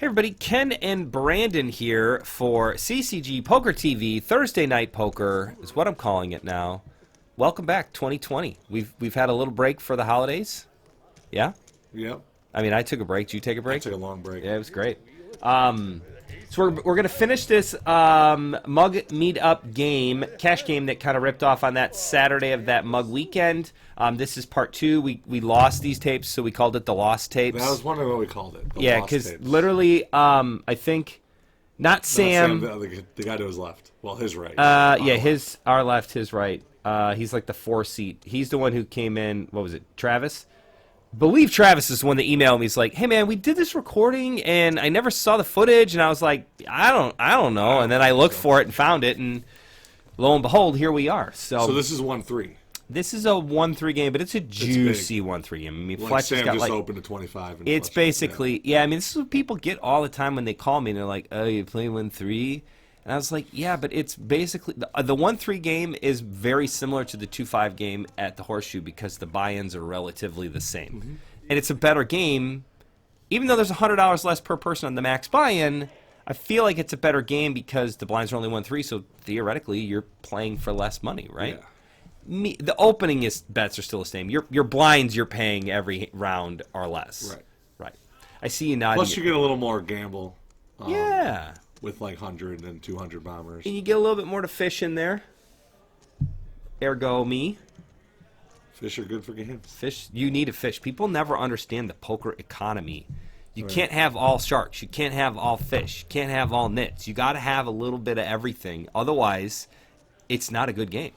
Hey everybody, Ken and Brandon here for CCG Poker TV. Thursday Night Poker is what I'm calling it now. Welcome back, 2020. We've had a little break for the holidays. Yeah? Yep. I mean, I took a break. Did you take a break? I took a long break. Yeah, it was great. So we're going to finish this mug meetup game, cash game that kind of ripped off on that Saturday of that mug weekend. This is part 2. We lost these tapes, so we called it the lost tapes. I was wondering what we called it. Yeah, because literally, I think, not Sam. The guy to his left. Well, his right. Yeah, our left, his right. He's like the 4 seat. He's the one who came in. What was it, Travis? Believe Travis is the one that emailed me. He's like, "Hey man, we did this recording and I never saw the footage." And I was like, "I don't know." And then I looked for it and found it, and lo and behold, here we are. So this is 1-3. This is a 1-3 game, but it's a juicy 1-3 game. I mean, like Fletch Sam has got just like opened to 25. And it's Fletch, basically yeah. I mean, this is what people get all the time when they call me and they're like, "Oh, you play 1-3." And I was like, yeah, but it's basically the 1-3 game is very similar to the 2-5 game at the Horseshoe because the buy-ins are relatively the same. Mm-hmm. And it's a better game. Even though there's $100 less per person on the max buy-in, I feel like it's a better game because the blinds are only 1-3, so theoretically you're playing for less money, right? Yeah. The opening bets are still the same. Your blinds you're paying every round are less. Right. I see you nodding. Plus you get a little more gamble. Yeah. With like 100 and 200 bombers. And you get a little bit more to fish in there. Ergo me. Fish are good for games. Fish, you need a fish. People never understand the poker economy. You can't have all sharks. You can't have all fish. You can't have all nits. You got to have a little bit of everything. Otherwise, it's not a good game.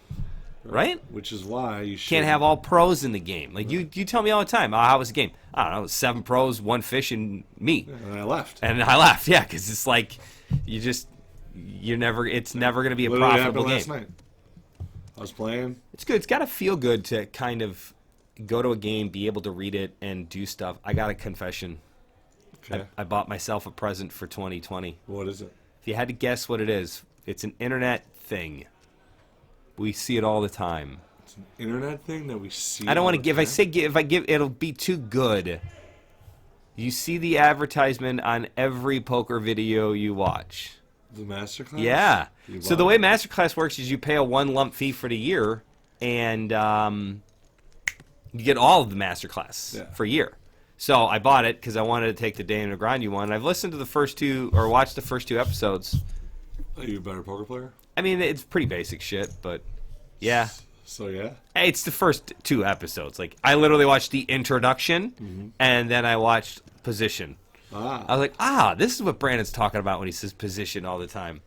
Right? Which is why you should. Can't have all pros in the game. Like you tell me all the time, "Oh, how was the game?" I don't know, 7 pros, 1 fish, and me. Yeah, and I left. Yeah, because it's like it's never going to be a profitable game. Last night. I was playing. It's good. It's got to feel good to kind of go to a game, be able to read it, and do stuff. I got a confession. Okay. I bought myself a present for 2020. What is it? If you had to guess what it is, it's an internet thing. We see it all the time. It's an internet thing that we see. I don't want to give. If I give, it'll be too good. You see the advertisement on every poker video you watch. The Masterclass? Yeah. So the way Masterclass works is you pay a 1 lump fee for the year, and you get all of the Masterclass for a year. So I bought it because I wanted to take the Dane and Grind one. I've listened to the first 2 or watched the first 2 episodes. Are you a better poker player? I mean, it's pretty basic shit, but yeah. So yeah? Hey, it's the first 2 episodes. Like, I literally watched the introduction, and then I watched position. I was like, this is what Brandon's talking about when he says position all the time.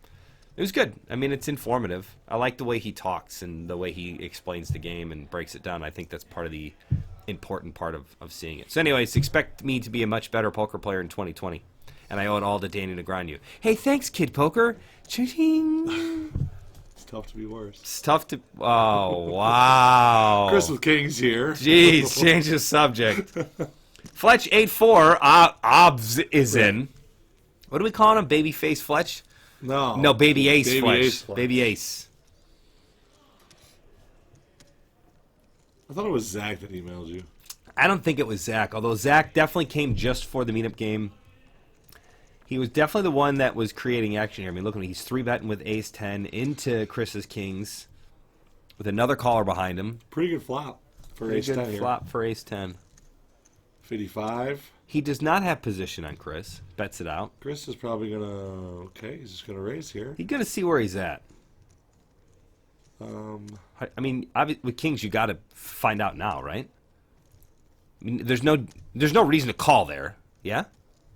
It was good. I mean, it's informative. I like the way he talks and the way he explains the game and breaks it down. I think that's part of the important part of seeing it. So anyways, expect me to be a much better poker player in 2020. And I owe it all to Danny Negreanu. Hey, thanks, Kid Poker. Ching. It's tough to be worse. It's tough to... Oh, wow. Chris with Kings here. Jeez, change the subject. Fletch 8-4, Obs is in. What do we call him? Babyface Fletch? No, Baby Ace Fletch. Baby Ace. I thought it was Zach that emailed you. I don't think it was Zach, although Zach definitely came just for the meetup game. He was definitely the one that was creating action here. I mean, look at him. He's 3-betting with Ace-10 into Chris's Kings with another caller behind him. Pretty good flop for Ace-10 here. Pretty good flop for Ace-10. 55. He does not have position on Chris. Bets it out. Chris is probably going to... Okay, he's just going to raise here. He's going to see where he's at. I mean, with Kings, you got to find out now, right? I mean, there's no reason to call there. Yeah?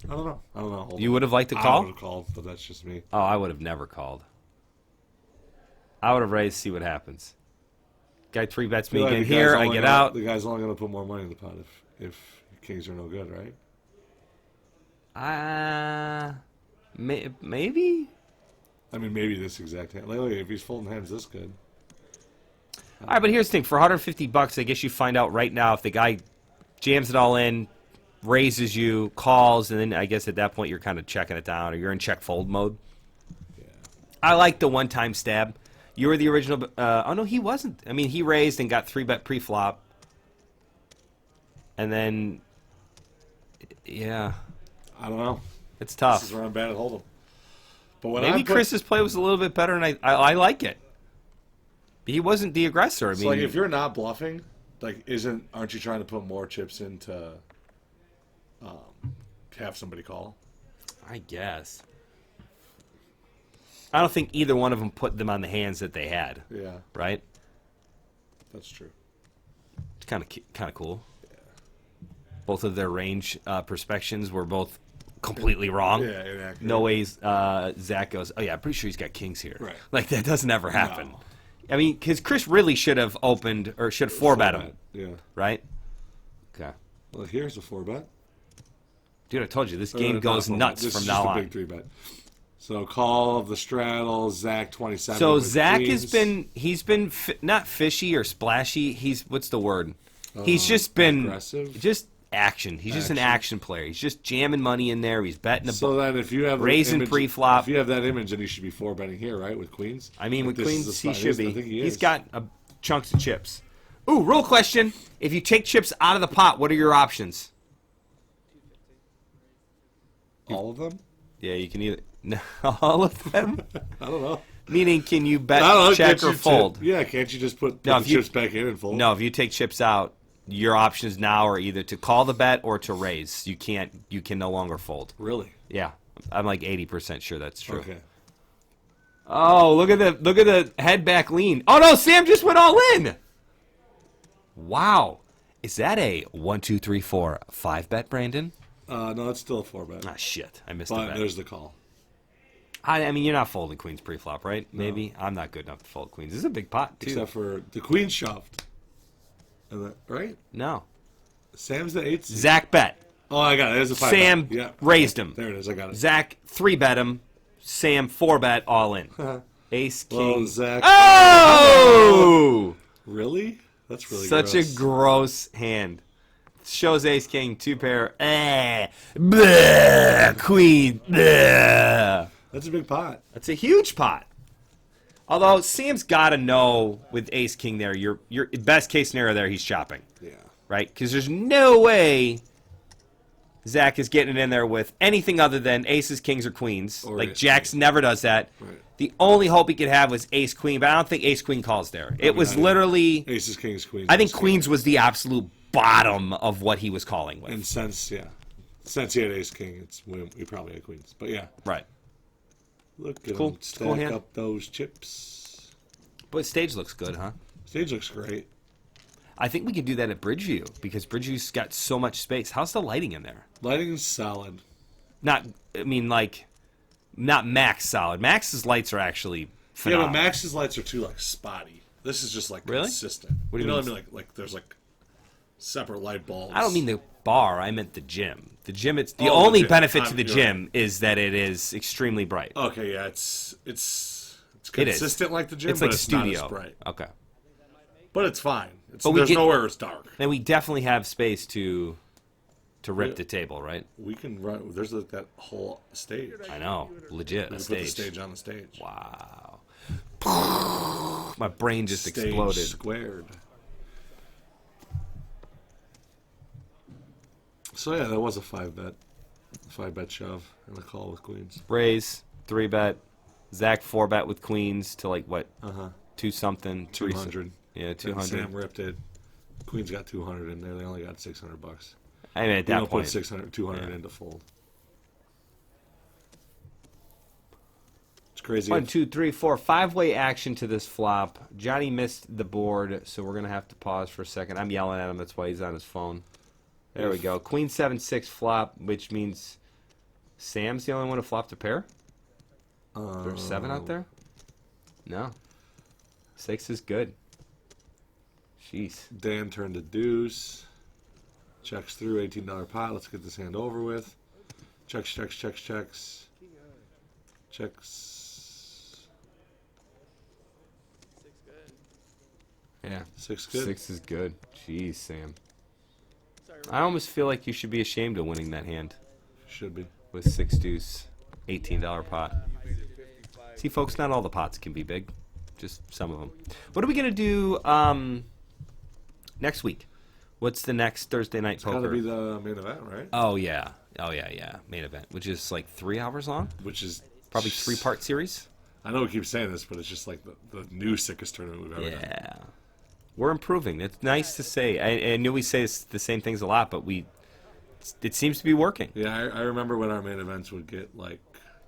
I don't know. You would have liked to call? I would have called, but that's just me. Oh, I would have never called. I would have raised, see what happens. Guy 3-bets me again here, I get out. The guy's only going to put more money in the pot if Kings are no good, right? Maybe? I mean, maybe this exact hand. Like, if he's folding hands this good. All right, but here's the thing. For $150, I guess you find out right now if the guy jams it all in, raises you, calls, and then I guess at that point you're kind of checking it down, or you're in check fold mode. Yeah. I like the one-time stab. You were the original. Oh, no, he wasn't. I mean, he raised and got 3-bet pre-flop. And then, yeah. I don't know. It's tough. This is where I'm bad at hold'em. But when Maybe Chris's play was a little bit better, and I like it. He wasn't the aggressor. I mean, like if you're not bluffing, like aren't you trying to put more chips in to have somebody call? I guess. I don't think either one of them put them on the hands that they had. Yeah, right. That's true. It's kind of cool. Yeah. Both of their range perspectives were both completely wrong. Yeah, inaccurate. No ways. Zach goes, oh yeah, I'm pretty sure he's got kings here. Right. Like that doesn't ever happen. No. I mean, because Chris really should have opened or should have 4-bet him. Yeah. Right. Okay. Well, here's a 4-bet. Dude, I told you this game goes nuts this from is now just on. a big 3-bet. So call of the straddle, Zach 27. So with Zach queens. he's been not fishy or splashy. He's what's the word? He's just been aggressive. just action. He's just an action player. He's just jamming money in there. He's betting So then, if you have the raising image, pre-flop. if you have that image, then you should be 4-betting here, right, with queens. I mean, Like, with this is queens, the he spot. should be. I think he He's is. got chunks of chips. Ooh, rule question: if you take chips out of the pot, what are your options? all of them. Yeah, you can either no, all of them. I don't know. Meaning, can you bet, I don't know. check, Can't or you fold? Yeah, can't you just put No, the if you- chips back in and fold? No, if you take chips out, your options now are either to call the bet or to raise. You can no longer fold. Really? Yeah, I'm like 80% sure that's true. Okay. Oh, look at the head back lean. Oh no, Sam just went all in. Wow, is that a 1, 2, 3, 4, 5-bet, Brandon? No, it's still a 4-bet. Ah, shit, I missed a But bet. there's the call. I mean, you're not folding queens pre-flop, right? Maybe I'm not good enough to fold queens. This is a big pot too. Except for the queen shoved. Right? No, Sam's the 8th. Zach bet. Oh, I got it. There's a 5-bet. Sam Yeah. raised him. There it is. I got it. Zach 3-bet him. Sam 4-bet all in. Ace king. Well, Zach. Oh! Really? That's really Such gross. a gross hand. Shows ace king 2-pair. Bleh, queen. Bleh. That's a big pot. That's a huge pot. Although Sam's got to know with ace king there, your best case scenario there, he's chopping, Yeah. right? Because there's no way Zach is getting it in there with anything other than aces, kings, or queens. Or like ace Jax queen. never does that. Right. The only hope he could have was ace queen, but I don't think ace queen calls there. It was not either. literally. Aces, kings, queens. I think ace, queens was the absolute bottom of what he was calling with. And since he had ace king, we probably had queens. But yeah, Right. look at Cool. him It's a stack cool hand. up those chips. But stage looks good, huh? Stage looks great. I think we could do that at Bridgeview because Bridgeview's got so much space. How's the lighting in there? Lighting is solid. Not Max solid. Max's lights are actually phenomenal. Yeah, but Max's lights are too spotty. This is just Really? consistent. What do you know mean? what I mean? Like there's separate light bulbs. I don't mean the bar. I meant the gym. The gym. It's the Oh, the only gym. benefit to the You're gym is that it is extremely bright. Okay, yeah, it's It is. consistent like the gym, It's but like it's studio. not as bright. Okay. But it's fine. But we There's get- nowhere it's dark. Then we definitely have space to rip Yeah. the table, right? We can run. There's that whole stage. I know, legit We a can put the stage. stage on the stage. Wow. My brain just Stage exploded. squared. So yeah, that was a 5-bet shove and a call with queens. Raise 3-bet. Zach 4-bet with queens to what? 2 something. 200. Yeah, And 200. Sam ripped it. Queens got 200 in there. They only got $600. I mean, at You that don't point, put 600, 200 yeah. in to fold. It's crazy. 1, 2, 3, 4, 5-way action to this flop. Johnny missed the board, so we're gonna have to pause for a second. I'm yelling at him. That's why he's on his phone. There we go. Queen 7-6 flop, which means Sam's the only one who flopped a pair. There's 7 out there. No. 6 is good. Jeez. Dan turned a deuce. Checks through, $18 pot. Let's get this hand over with. Checks. Checks. 6 good. Yeah. 6 good. 6 is good. Jeez, Sam. I almost feel like you should be ashamed of winning that hand Should be. with 6 deuce, $18 pot. See, folks, not all the pots can be big. Just some of them. What are we going to do next week? What's the next Thursday night It's poker? got to be the main event, right? Oh yeah, main event, which is like 3 hours long. Which is Probably 3-part series. I know we keep saying this, but it's just like the new sickest tournament we've ever done. Yeah, we're improving. It's nice to say. I knew we say the same things a lot, but it seems to be working. Yeah, I remember when our main events would get like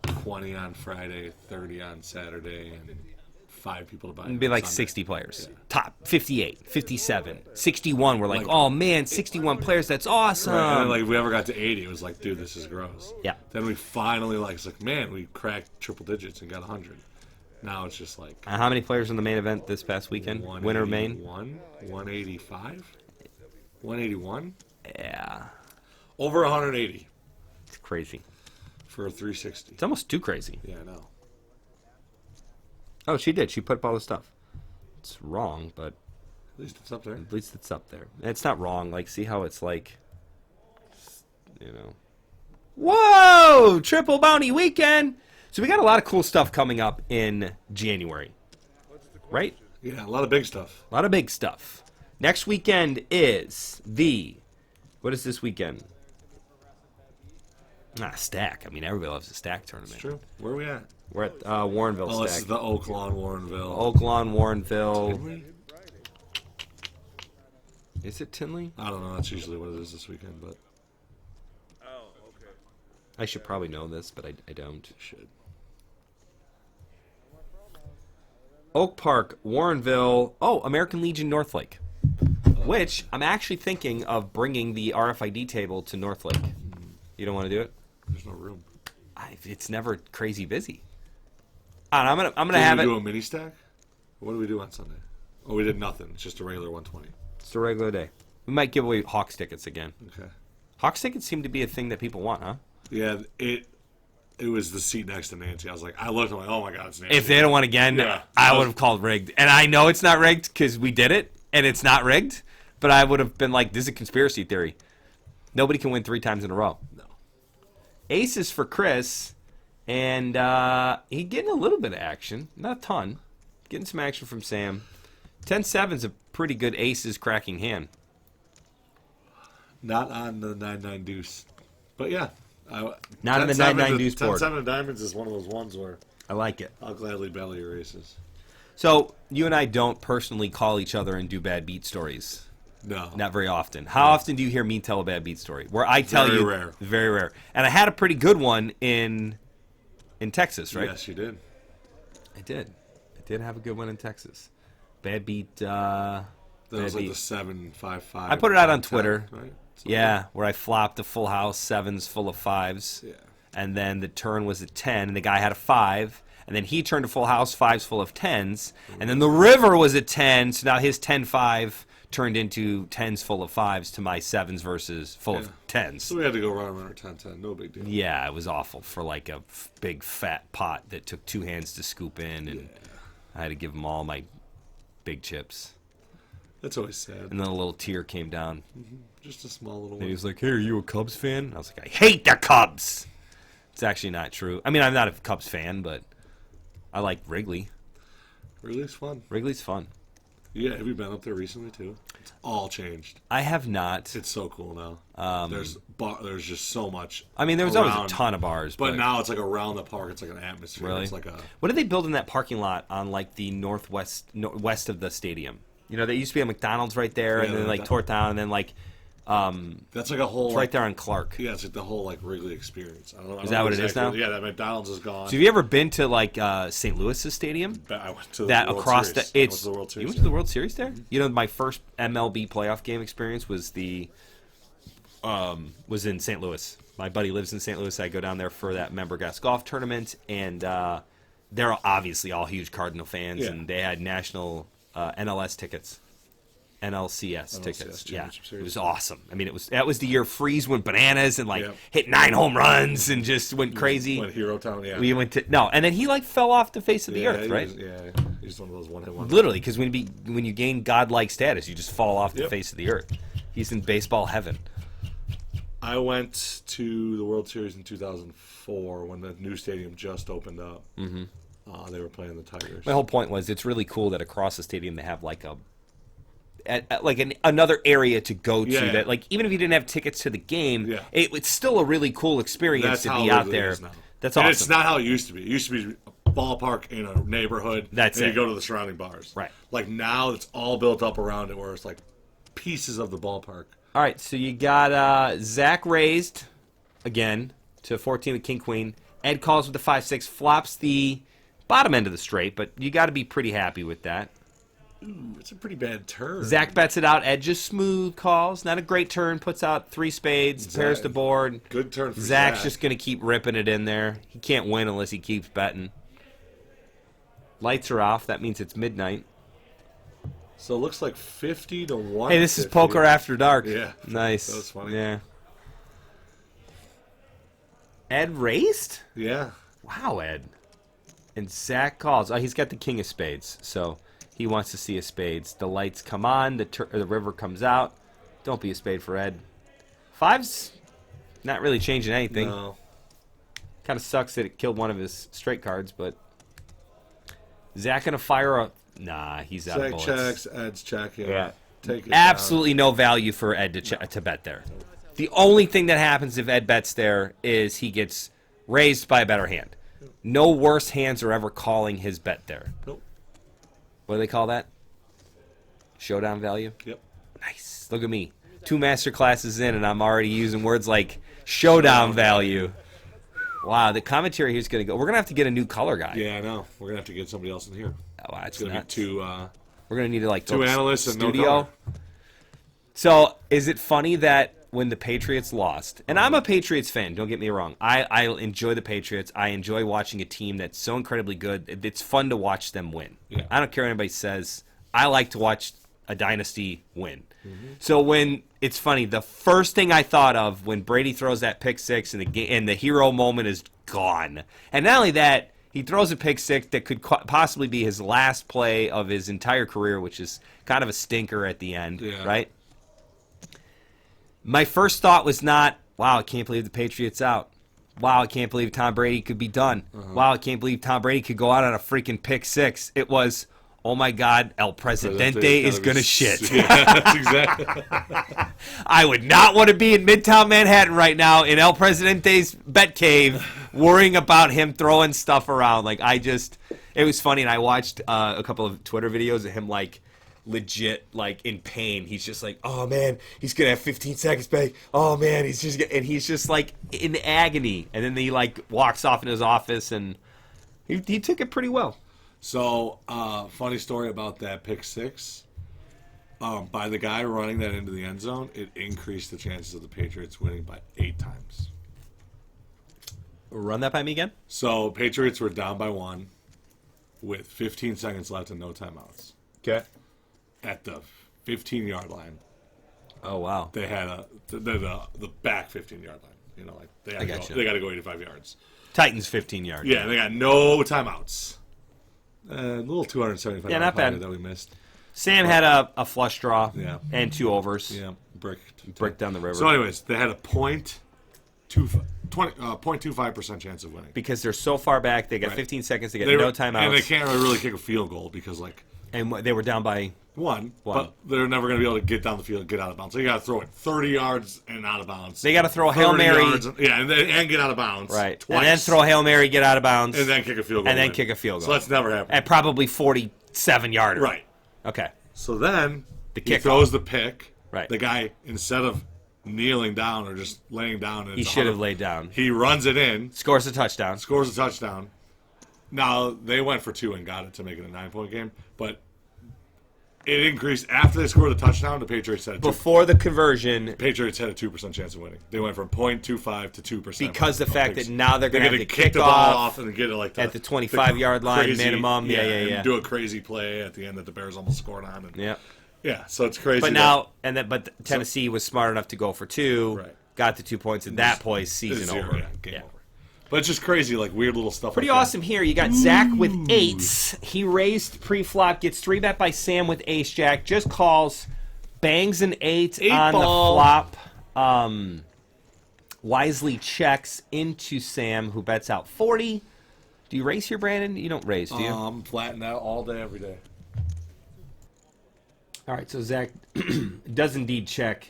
20 on Friday, 30 on Saturday, and 5 people to buy. It'd be like Sunday. 60 players. Yeah. Top 58, 57, 61. We're like, oh man, 61 players. That's awesome. Right, and then, like, if we ever got to 80, it was like, dude, this is gross. Yeah. Then we finally, like, it's like, man, we cracked triple digits and got 100. Now it's just like... How many players in the main event this past weekend? Winner main? 185? 181? Yeah. Over 180 It's crazy. for a 360. It's almost too crazy. Yeah, I know. Oh, she did. She put up all the stuff. It's wrong, but At least it's up there. at least it's up there. It's not wrong. Like, see how it's like, you know. Whoa! Triple bounty weekend! So we got a lot of cool stuff coming up in January. Right? Yeah, a lot of big stuff. A lot of big stuff. Next weekend is what is this weekend? Stack. I mean, everybody loves a stack tournament. It's true. Where are we at? We're at Warrenville Oh, this Stack. is the Oak Lawn Warrenville. Oak Lawn, Warrenville. Tinley? Is it Tinley? I don't know. That's usually what it is this weekend, but I should probably know this, but I don't. should. Oak Park, Warrenville. Oh, American Legion Northlake. Which I'm actually thinking of bringing the RFID table to Northlake. You don't want to do it? There's no room. It's never crazy busy. I don't know, I'm gonna have Did we it. do a mini stack? What did we do on Sunday? Oh, we did nothing. It's just a regular 120. It's a regular day. We might give away Hawks tickets again. Okay. Hawks tickets seem to be a thing that people want, huh? Yeah, it was the seat next to Nancy. I was like, I looked, I'm like, oh my god, it's Nancy. If they don't want again, Yeah. I would have called rigged. And I know it's not rigged because we did it, and it's not rigged. But I would have been like, this is a conspiracy theory. Nobody can win 3 times in a row. No. Aces for Chris, and he getting a little bit of action. Not a ton. Getting some action from Sam. 10-7's a pretty good aces cracking hand. Not on the 9-9 deuce. But yeah. Not on the 9-9 deuce board. 10-7 of diamonds is one of those ones where I like it. I'll gladly belly your aces. So, you and I don't personally call each other and do bad beat stories. No. Not very often. How often do you hear me tell a bad beat story? Where I tell Very you... rare. Very rare. And I had a pretty good one in Texas, right? Yes, you did. I did. I did have a good one in Texas. Bad beat... That bad was like beat. the 7-5-5. I put it out on 10, Twitter. Right? Yeah, where I flopped a full house, 7s full of 5s. Yeah. And then the turn was a 10, and the guy had a 5. And then he turned a full house, 5s full of 10s. And then the river was a 10, so now his 10-5 turned into 10s full of 5s to my 7s versus full of 10s. So we had to go run around 10-10. No big deal. Yeah, it was awful for like a big fat pot that took 2 hands to scoop in, and I had to give him all my big chips. That's always sad. And then a little tear came down. Just a small little And he one. was like, "Hey, are you a Cubs fan?" I was like, "I hate the Cubs." It's actually not true. I mean, I'm not a Cubs fan, but I like Wrigley. Wrigley's fun. Wrigley's fun. Yeah, have you been up there recently too? It's all changed. I have not. It's so cool now. There's just so much. I mean, there was always a around- ton of bars, But now it's like around the park. It's like an atmosphere. Really? It's like a. What did they build in that parking lot on like the west of the stadium? You know, there used to be a McDonald's right there, and Yeah, then like tore it down, and then like That's like a whole. it's right there on Clark. Yeah, it's like the whole like Wrigley experience. I don't know. Is that what it is now? Yeah, that McDonald's is gone. So have you ever been to like St. Louis's stadium? I went to the That World across Series. the I went it's to the World you Series. went to the World Series there. You know, my first MLB playoff game experience was was in St. Louis. My buddy lives in St. Louis. I go down there for that member guest golf tournament, and they're obviously all huge Cardinal fans, Yeah. and they had national NLS tickets. NLCS tickets. Yeah, Championship it Series. was awesome. I mean, that was the year Freeze went bananas and like Yeah. hit 9 home runs and just went crazy. Went Hero Town, yeah. We went to and then he like fell off the face of the yeah, earth, right? He's one of those one-hit wonders. Literally, because when you gain godlike status, you just fall off the Yep. face of the earth. He's in baseball heaven. I went to the World Series in 2004 when the new stadium just opened up. Mm-hmm. They were playing the Tigers. My whole point was it's really cool that across the stadium they have like a another area to go to. Yeah. That like even if you didn't have tickets to the game, Yeah. it's still a really cool experience That's to how be out Wrigley there. is now. That's and awesome. It's not how it used to be. It used to be a ballpark in a neighborhood. That's and it. you go to the surrounding bars. Right. Like now, it's all built up around it, where it's like pieces of the ballpark. All right, so you got Zach raised again to 14 with King Queen. Ed calls with the 5-6, flops the bottom end of the straight, but you got to be pretty happy with that. Ooh, it's a pretty bad turn. Zach bets it out. Ed just smooth calls. Not a great turn. Puts out 3 spades. Pairs the board. Good turn for Zach's Zach. just going to keep ripping it in there. He can't win unless he keeps betting. Lights are off. That means it's midnight. So it looks like 50 to 1. Hey, this is Poker After Dark. Yeah. Nice. That was funny. Yeah. Ed raised? Yeah. Wow, Ed. And Zach calls. Oh, he's got the king of spades, so he wants to see a spades. The lights come on. The river comes out. Don't be a spade for Ed. 5's not really changing anything. No. Kind of sucks that it killed one of his straight cards, but Zach gonna fire a... Nah, he's out of Zach bullets. checks, Ed's checking. Yeah. Take it Absolutely no value for Ed to bet there. The only thing that happens if Ed bets there is he gets raised by a better hand. No worse hands are ever calling his bet there. Nope. What do they call that? Showdown value? Yep. Nice. Look at me. 2 master classes in, and I'm already using words like showdown value. Wow, the commentary here's going to go. We're going to have to get a new color guy. Yeah, I know. We're going to have to get somebody else in here. Oh, that's It's going to be nuts. two We're going to need to, like, two go to analysts and no studio. color. So, is it funny that when the Patriots lost, and I'm a Patriots fan, don't get me wrong. I enjoy the Patriots. I enjoy watching a team that's so incredibly good. It's fun to watch them win. Yeah. I don't care what anybody says. I like to watch a dynasty win. So when it's funny, the first thing I thought of when Brady throws that pick six and the hero moment is gone. And not only that, he throws a pick six that could possibly be his last play of his entire career, which is kind of a stinker at the end, right? My first thought was not, wow, I can't believe the Patriots out. Wow, I can't believe Tom Brady could be done. Wow, I can't believe Tom Brady could go out on a freaking pick six. It was, oh my God, El Presidente is going to shit. Yeah, that's exactly. I would not want to be in Midtown Manhattan right now in El Presidente's bet cave worrying about him throwing stuff around. Like, it was funny, and I watched a couple of Twitter videos of him, like, legit, like, in pain. He's just like, oh man, he's gonna have 15 seconds back. Oh man, he's just like in agony. And then he like walks off in his office, and he took it pretty well. So, funny story about that pick six. By the guy running that into the end zone, it increased the chances of the Patriots winning by 8 times. Run that by me again. So, Patriots were down by 1 with 15 seconds left and no timeouts. Okay. At the 15-yard line, Oh wow. they had the back 15-yard line. You know, like they got to go 85 yards. Titans 15 yards. Yeah, they got no timeouts. A little 275 Yeah, not bad. that we missed. Sam had a flush draw. Yeah. And 2 overs. Yeah, bricked Down the river. So, anyways, they had a 0.25% chance of winning. Because they're so far back, they got Right. 15 seconds to get no timeouts. And they can't really kick a field goal because, like, And they were down by one, but they're never going to be able to get down the field and get out of bounds. So you got to throw it 30 yards and out of bounds. They got to throw a Hail 30 Mary. yards, and get out of bounds. Right. Twice. And then throw a Hail Mary, get out of bounds. And then kick a field goal. And then kick a field goal. So that's never happened. At probably 47-yarder. Right. Okay. So then he kickoff. throws the pick. Right. The guy, instead of kneeling down or just laying down, He should have laid down. He runs it in, Scores a touchdown. scores a touchdown. Now, they went for 2 and got it to make it a 9-point game, but it increased after they scored the touchdown. The Patriots had Before the conversion, Patriots had a 2% chance of winning. They went from 0.25 to 2% because the fact that now they're going to have to kick kick the ball off off and get it like at the 25-yard line crazy- minimum. Yeah. and do a crazy play at the end that the Bears almost scored on. And, Yeah. yeah, so it's crazy. But now, but Tennessee was smart enough to go for 2, Right. got the 2 points, and that point, season Zero, over. yeah, game over. But it's just crazy, like weird little stuff. Pretty like awesome here. You got Zach with 8s. He raised pre-flop, gets 3-bet by Sam with ace-jack, just calls, bangs an 8 on ball. the flop, wisely checks into Sam, who bets out 40. Do you raise here, Brandon? You don't raise, do you? I'm flattened out all day, every day. All right, so Zach does indeed check.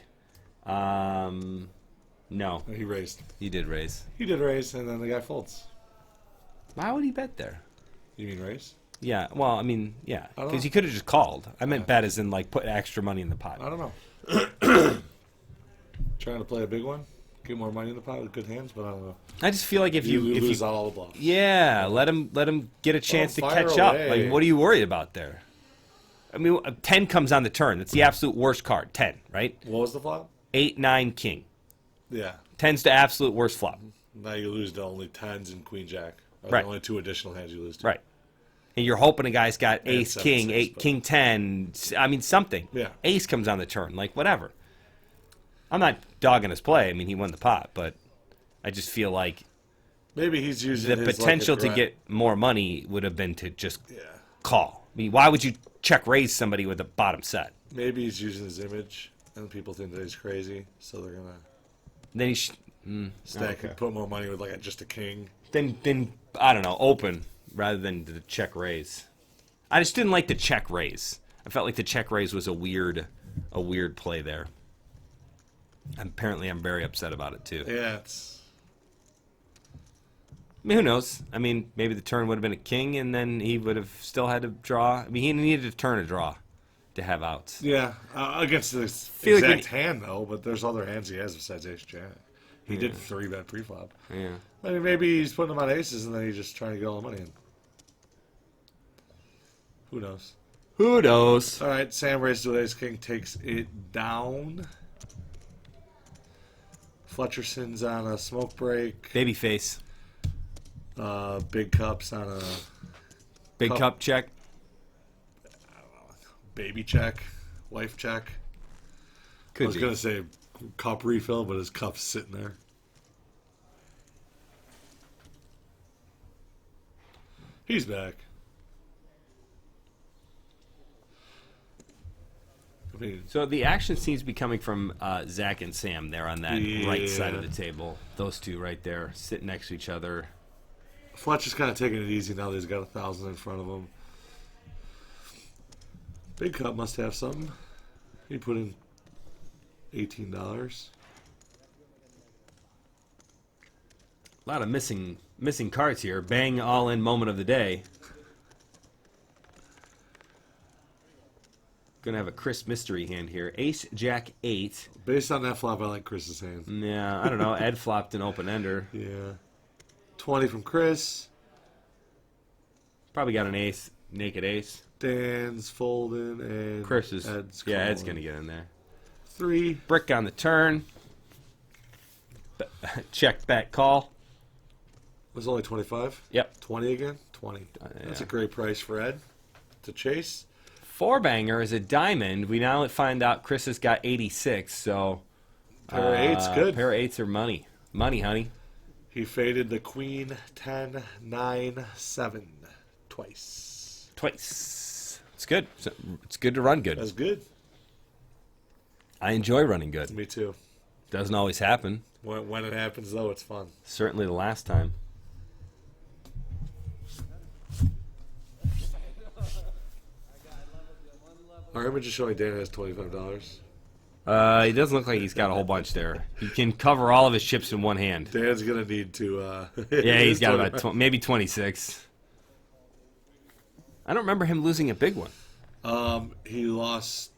No, He raised. he did raise. He did raise, and then the guy folds. Why would he bet there? You mean raise? Yeah, well, I mean, yeah, I don't because know. he could have just called. I meant bet as in, like, put extra money in the pot. I don't know. Trying to play a big one, get more money in the pot with good hands, but I don't know. I just feel like if you lose out all the bluffs. yeah, let him get a chance to fire catch up. away. Like, what are you worried about there? I mean, 10 comes on the turn. That's the absolute worst card. 10, right? What was the flop? 8, 9, king. Yeah. 10's the absolute worst flop. Now you lose to only tens and queen jack. Are Right. the only two additional hands you lose to. Right. And you're hoping a guy's got And ace, 7, king, 6, 8, but- king, 10. I mean, something. Yeah. Ace comes on the turn. Like, whatever. I'm not dogging his play. I mean, he won the pot, but I just feel like Maybe he's using the his potential like, to a threat. get more money would have been to just Yeah. call. I mean, why would you check raise somebody with a bottom set? Maybe he's using his image, and people think that he's crazy, so they're gonna Then he stack okay. and put more money with like just a king. then I don't know, open rather than the check raise. I just didn't like the check raise. I felt like the check raise was a weird play there. Apparently, I'm very upset about it too. Yeah, it's I mean, who knows? I mean, maybe the turn would have been a king, and then he would have still had to draw. I mean, he needed to turn a draw to have outs. yeah against this Feel like exact hand though. But there's other hands he has besides ace jack. He did 3-bet preflop. Yeah. I mean, maybe he's putting them on aces, and then he's just trying to get all the money in. Who knows? Who knows? All right, Sam raises with ace king, takes it down. Fletcherson's on a smoke break. Baby face. Big cups on a Big Cup. cup check. baby check, wife check. I Could was be. gonna say cup refill, but his cup's sitting there. He's back. I mean, So the action seems to be coming from Zach and Sam there on that right side of Yeah. the table. Those two right there, sitting next to each other. Fletch is kind of taking it easy now that he's got 1,000 in front of him. Big Cup must have something. He put in $18. A lot of missing cards here. Bang all in moment of the day. Gonna have a Chris mystery hand here. Ace Jack 8. Based on that flop, I like Chris's hand. Yeah, I don't know. Ed flopped an open ender. Yeah. 20 from Chris. Probably got an ace, naked ace. Dan's folding, and Chris is Ed's Ed's calling. gonna get in there. 3. Brick on the turn. Check back call. Was only 25. Yep. 20 again. 20. That's a yeah. great price for Ed to chase. Four banger is a diamond. We now find out Chris has got 86. So Pair of eights, good. Pair of eights are money. Money, honey. He faded the queen 10, 9, 7 twice. Twice. It's good. It's good to run good. That's good. I enjoy running good. Me too. Doesn't always happen. When it happens, though, it's fun. Certainly the last time. Our image is showing Dan has $25. He doesn't look like he's got a whole bunch there. He can cover all of his chips in one hand. Dan's going to need to... Yeah, he's got about maybe 26. I don't remember him losing a big one. He lost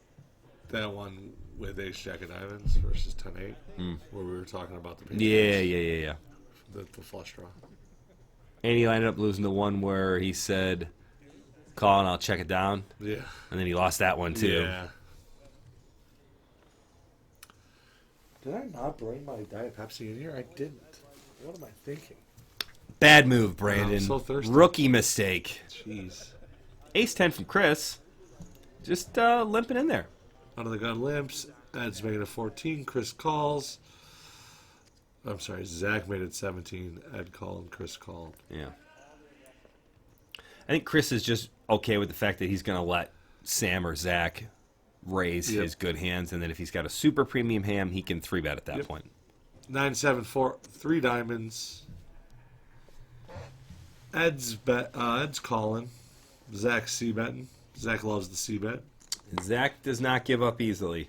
that one with Ace Jack of Diamonds versus 10-8, where we were talking about the Yeah. the flush draw. And he ended up losing the one where he said, call and I'll check it down. Yeah. And then he lost that one, too. Yeah. Did I not bring my Diet Pepsi in here? I didn't. What am I thinking? Bad move, Brandon. I'm so thirsty. Rookie mistake. Jeez. Ace 10 from Chris. Just limping in there. Under the gun limps. Ed's making it 14. Chris calls. I'm sorry. Zach made it 17. Ed called and Chris called. Yeah. I think Chris is just okay with the fact that he's going to let Sam or Zach raise his good hands, and then if he's got a super premium hand, he can 3-bet at that point. 9, 7, 4, 3 diamonds. Ed's calling. Zach's C-betting. Zach loves the C-bet. Zach does not give up easily.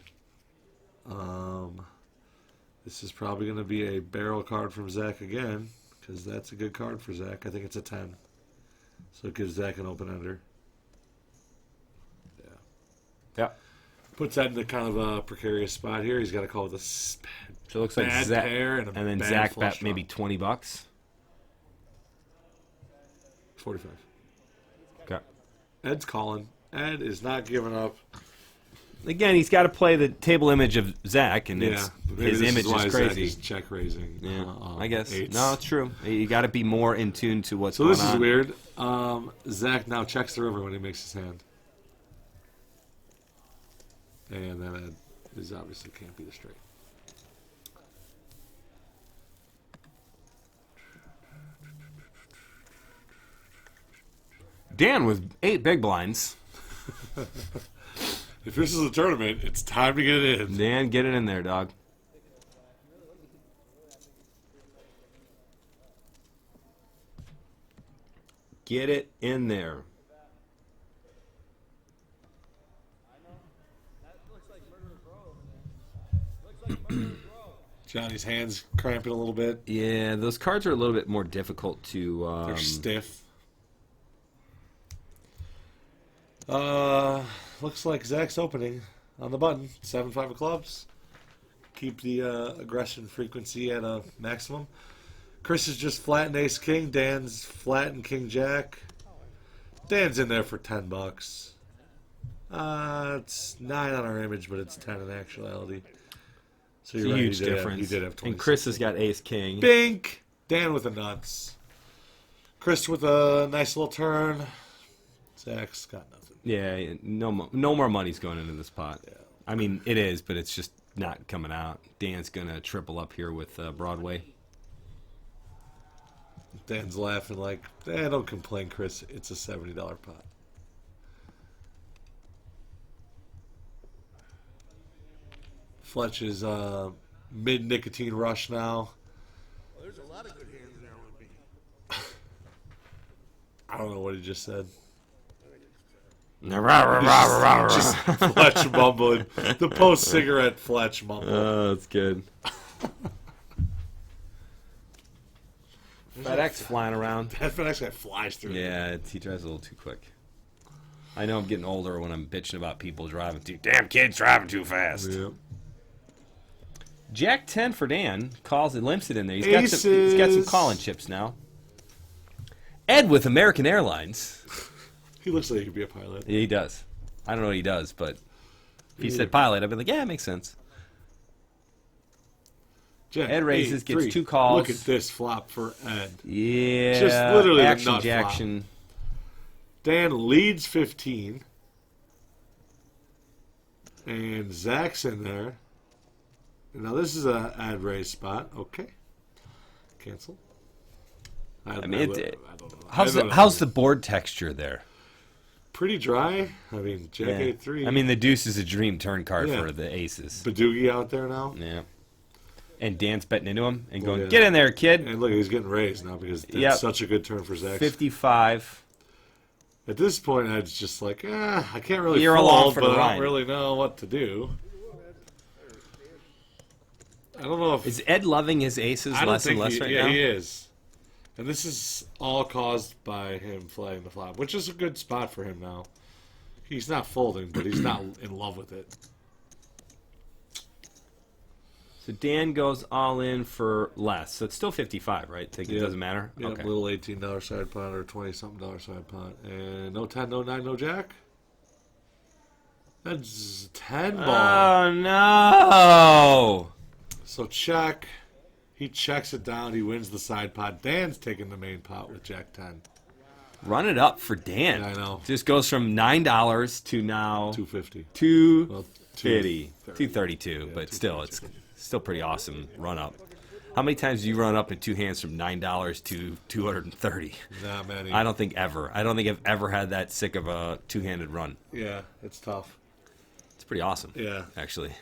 This is probably going to be a barrel card from Zach again, because that's a good card for Zach. I think it's a 10. So it gives Zach an open-ender. Yeah. Yeah. Puts that in a kind of a precarious spot here. He's got to call with a So it looks like bad Zach, pair and then bad Zach flush bet maybe draw. $20. 45. Okay. Ed's calling. Ed is not giving up. Again, he's got to play the table image of Zach, and Yeah, his image why is Zach crazy. is check raising. Yeah, I guess. Eights. No, it's true. You got to be more in tune to what's So going this is on. weird. Zach now checks the river when he makes his hand. And then Ed is obviously can't be the straight. Dan with 8 big blinds. If this is a tournament, it's time to get it in. Dan, get it in there, dog. Get it in there. Johnny's hands cramping a little bit. Yeah, those cards are a little bit more difficult to... They're stiff. Looks like Zach's opening on the button. 7-5 of clubs. Keep the aggression frequency at a maximum. Chris is just flat and ace king. Dan's flat and king jack. Dan's in there for $10. It's 9 on our image, but it's 10 in actuality. So It's you're a right, huge he did difference. He did have 20. And Chris has got ace king. Bink! Dan with the nuts. Chris with a nice little turn. Zach's got nothing. Yeah, no more money's going into this pot. Yeah. I mean, it is, but it's just not coming out. Dan's going to triple up here with Broadway. Dan's laughing like, don't complain, Chris. It's a $70 pot. Fletch is mid-nicotine rush now. Well, there's a lot of good hands there with me. I don't know what he just said. Just, Just Fletch mumbling. The post-cigarette Fletch mumble. oh, that's good. FedEx flying around. That FedEx guy flies through. Yeah, he drives a little too quick. I know I'm getting older when I'm bitching about people driving too. Damn kids driving too fast. Yeah. Jack 10 for Dan. Calls and limps it in there. He's got some Aces. calling chips now. Ed with American Airlines. He looks like he could be a pilot. Yeah, he does. I don't know what he does, but if he said pilot, I'd be like, yeah, it makes sense. Jack, Ed raises, 8, gets 3. 2 calls. Look at this flop for Ed. Yeah. Just literally the action nut flop. jackson. Dan leads 15. And Zach's in there. Now this is a ad raise spot. Okay. Cancel. I mean, don't know. How's the board texture there? Pretty dry. I mean, Jack Yeah. 8-3. I mean, the deuce is a dream turn card Yeah. for the aces. Badoogie out there now. Yeah. And Dan's betting into him and going, Yeah. get in there, kid. And look, he's getting raised now because that's Yep. such a good turn for Zach. 55. At this point, Ed's just like, I can't really You're along fold, for but the I ride. don't really know what to do. I don't know if... Is Ed loving his aces I don't less and think less he, right yeah, now? he is. And this is all caused by him flagging the flop, which is a good spot for him now. He's not folding, but he's not in love with it. So Dan goes all in for less. So it's still 55, right? Think it Yeah. doesn't matter? Yeah, Okay. little $18 side pot or $20-something side pot. And no 10, no 9, no jack. That's 10 ball. Oh, no. So check. He checks it down. He wins the side pot. Dan's taking the main pot with jack 10. Run it up for Dan. Yeah, I know. Just goes from $9 to now $250. $250. Well, $232. Yeah, But still, $232. it's still pretty awesome run up. How many times do you run up in two hands from $9 to $230? Not many. I don't think ever. I don't think I've ever had that sick of a two-handed run. Yeah, it's tough. It's pretty awesome. Yeah. Actually.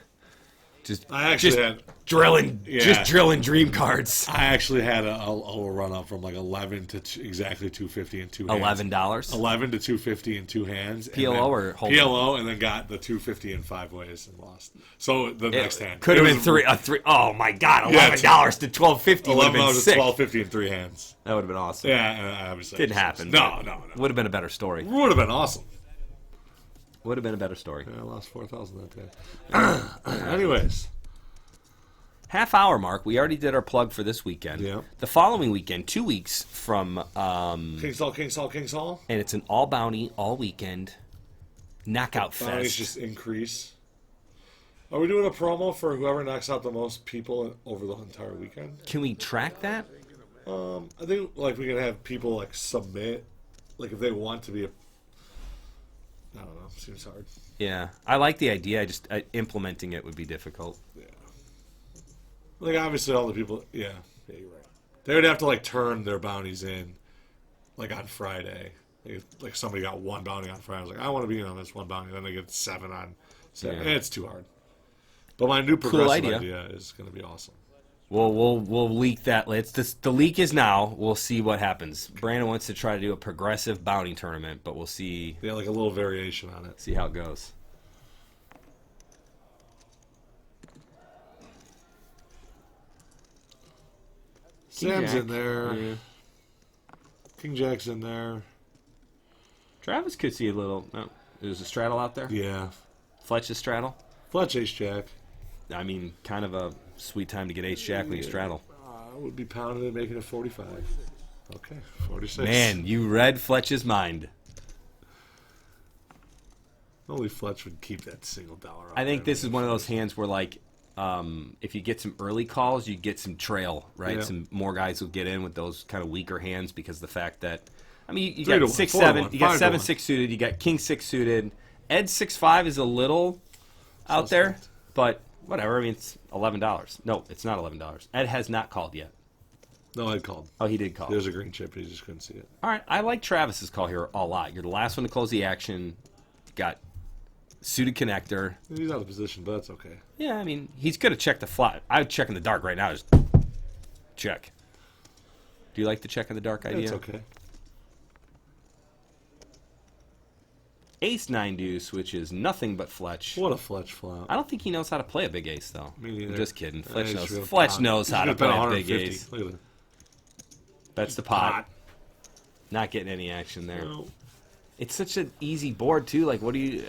I actually just had drilling, Yeah. just drilling dream cards. I actually had a little run up from like 11 to exactly 250 in two hands. $11. 11 to 250 in two hands. and PLO then- or holding? PLO, and then got the 250 in 5 ways and lost. So the next hand Could have It been was three. Oh my God, Yeah, $11 to $12.50 would have been $11 to sick. $12.50 in 3 hands. That would have been awesome. Yeah, and obviously Didn't happen. No. Would have been a better story. Would have been awesome. Would have been a better story. Yeah, I lost 4,000 that day. Anyways, Half hour mark. We already did our plug for this weekend. Yeah. The following weekend, 2 weeks from, King Saul. and it's an all bounty, all weekend knockout Bounties fest. just increase. Are we doing a promo for whoever knocks out the most people over the entire weekend? Can we track that? I think like we can have people like submit, like if they want to be a. I don't know. Seems hard. Yeah, I like the idea. Implementing it would be difficult. Yeah. Like obviously all the people. Yeah, you're right. They would have to like turn their bounties in, like on Friday. Like somebody got 1 bounty on Friday. I was like, I want to be in on this 1 bounty. Then they get 7 on. Saturday. Yeah. It's too hard. But my new progressive idea. idea is going to be awesome. We'll leak that. The leak is now. We'll see what happens. Brandon wants to try to do a progressive bounty tournament, but we'll see Yeah, like a little variation on it. how it goes. King Sam's Jack. in there. Yeah. King Jack's in there. Travis could see a little. No, there's a straddle out there. Yeah. Fletch's straddle. Fletch Ace Jack. I mean, kind of a sweet time to get ace jack when you straddle. I would be pounding it, making it 45. Okay, 46. Man, you read Fletch's mind. Only Fletch would keep that single dollar. I think this is one of those hands where, like, if you get some early calls, you get some trail, right? Yeah. Some more guys will get in with those kind of weaker hands because the fact that, I mean, you 3 to got 1, 6, 4 to 7, 1, you got 5 to 7, 1. 6 suited, you got King 6 suited. Ed 6-5 is a little out there, Suspect. but whatever. I mean, it's $11. No, it's not $11. Ed has not called yet. No, I called. Oh, he did call. There's a green chip, but he just couldn't see it. All right, I like Travis's call here a lot. You're the last one to close the action. Got suited connector. He's out of position, but that's okay. Yeah, I mean, he's going to check the flat. I would check in the dark right now. Just check. Do you like the check in the dark idea? It's okay. Ace 9 deuce, which is nothing but Fletch. What a Fletch flop. I don't think he knows how to play a big ace, though. Me neither. I'm just kidding. Yeah, Fletch he's knows. real Fletch pot. knows He's how to gonna bet play a big 150. ace. Look at that. That's the pot. Pot. Not getting any action there. No. It's such an easy board too. Like, what are you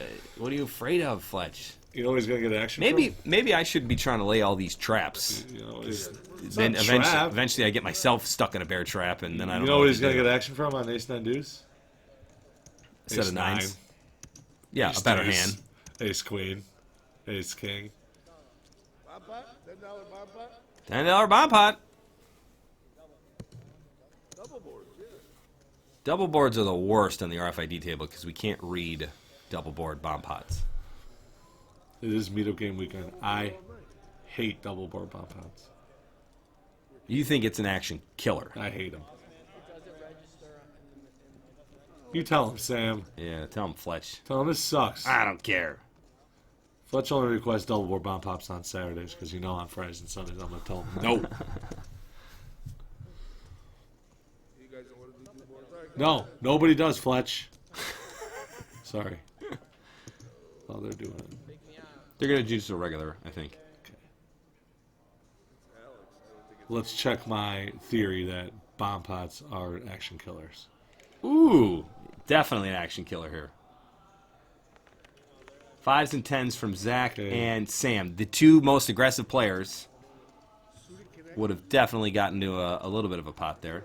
afraid of, Fletch? You know he's going to get action Maybe I should be trying to lay all these traps. from? You know, it's Then not a trap. eventually I get myself stuck in a bear trap, and then I don't You know know what what he's to going to do. get action from on Ace 9 deuce? Set Ace of nines. 9. Yeah, Ace a better deuce, hand. Ace queen. Ace king. Bomb pot? $10 bomb pot? $10 bomb pot. Double board, yeah. Double boards are the worst on the RFID table because we can't read double board bomb pots. It is meetup game weekend. I hate double board bomb pots. You think it's an action killer? I hate them. You tell him, Sam. Yeah, tell him, Fletch. Tell him this sucks. I don't care. Fletch only requests double board bomb pops on Saturdays because you know on Fridays and Sundays I'm going to tell him no. You guys don't want to do two boards? All right, No, nobody does, Fletch. Sorry. Oh, they're doing it. They're gonna juice a regular, I think. Let's check my theory that bomb pots are action killers. Ooh, definitely an action killer here. 5s and 10s from Zach Okay. and Sam, the two most aggressive players, would have definitely gotten to a little bit of a pot there.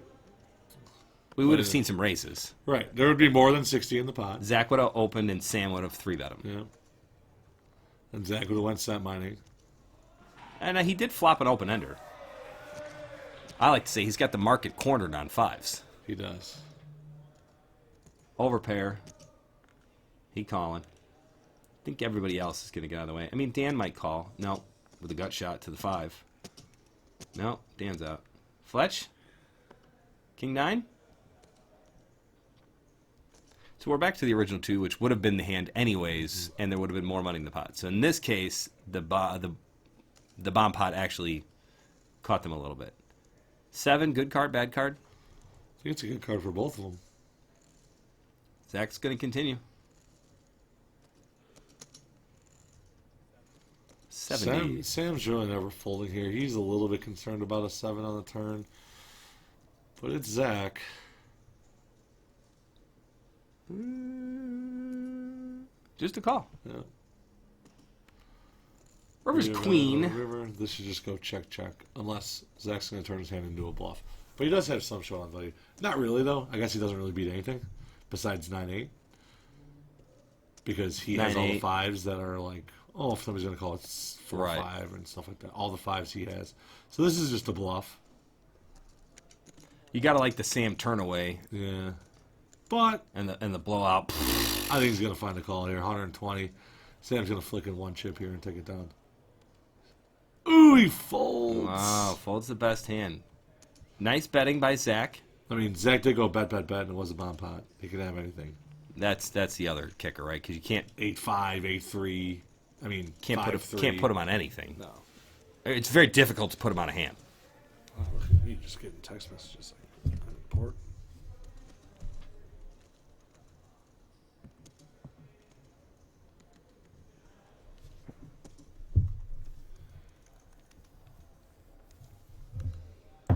We would have seen some raises. Right. There would be more than 60 in the pot. Zach would have opened and Sam would have 3-bet him. Yeah. And Zach would have went set mining. And he did flop an open ender. I like to say he's got the market cornered on 5s. He does. Overpair. He calling. I think everybody else is going to get out of the way. I mean, Dan might call. No, with a gut shot to the 5. No, Dan's out. Fletch? King 9? So we're back to the original 2, which would have been the hand anyways, and there would have been more money in the pot. So in this case, the The bomb pot actually caught them a little bit. 7, good card, bad card. I think it's a good card for both of them. Zach's going to continue. 70. Sam's really never folding here. He's a little bit concerned about a 7 on the turn. But it's Zach. Just a call. Yeah. River's queen. River, this should just go check, check. Unless Zach's going to turn his hand into a bluff. But he does have some showdown value. Not really, though. I guess he doesn't really beat anything besides 9-8. Because he has all the 5s that are like, oh, if somebody's going to call it 4-5 and stuff like that. All the 5s he has. So this is just a bluff. You got to like the Sam turn away. Yeah. But. And the blowout. I think he's going to find a call here. 120. Sam's going to flick in 1 chip here and take it down. Ooh, he folds. Wow, folds the best hand. Nice betting by Zach. I mean, Zach did go bet, and it was a bomb pot. He could have anything. That's the other kicker, right? Because you can't 8-5, 8-3. I mean, can't 5-3. can't put him on anything. No. It's very difficult to put him on a hand. Oh, look at me just getting text messages like on the port.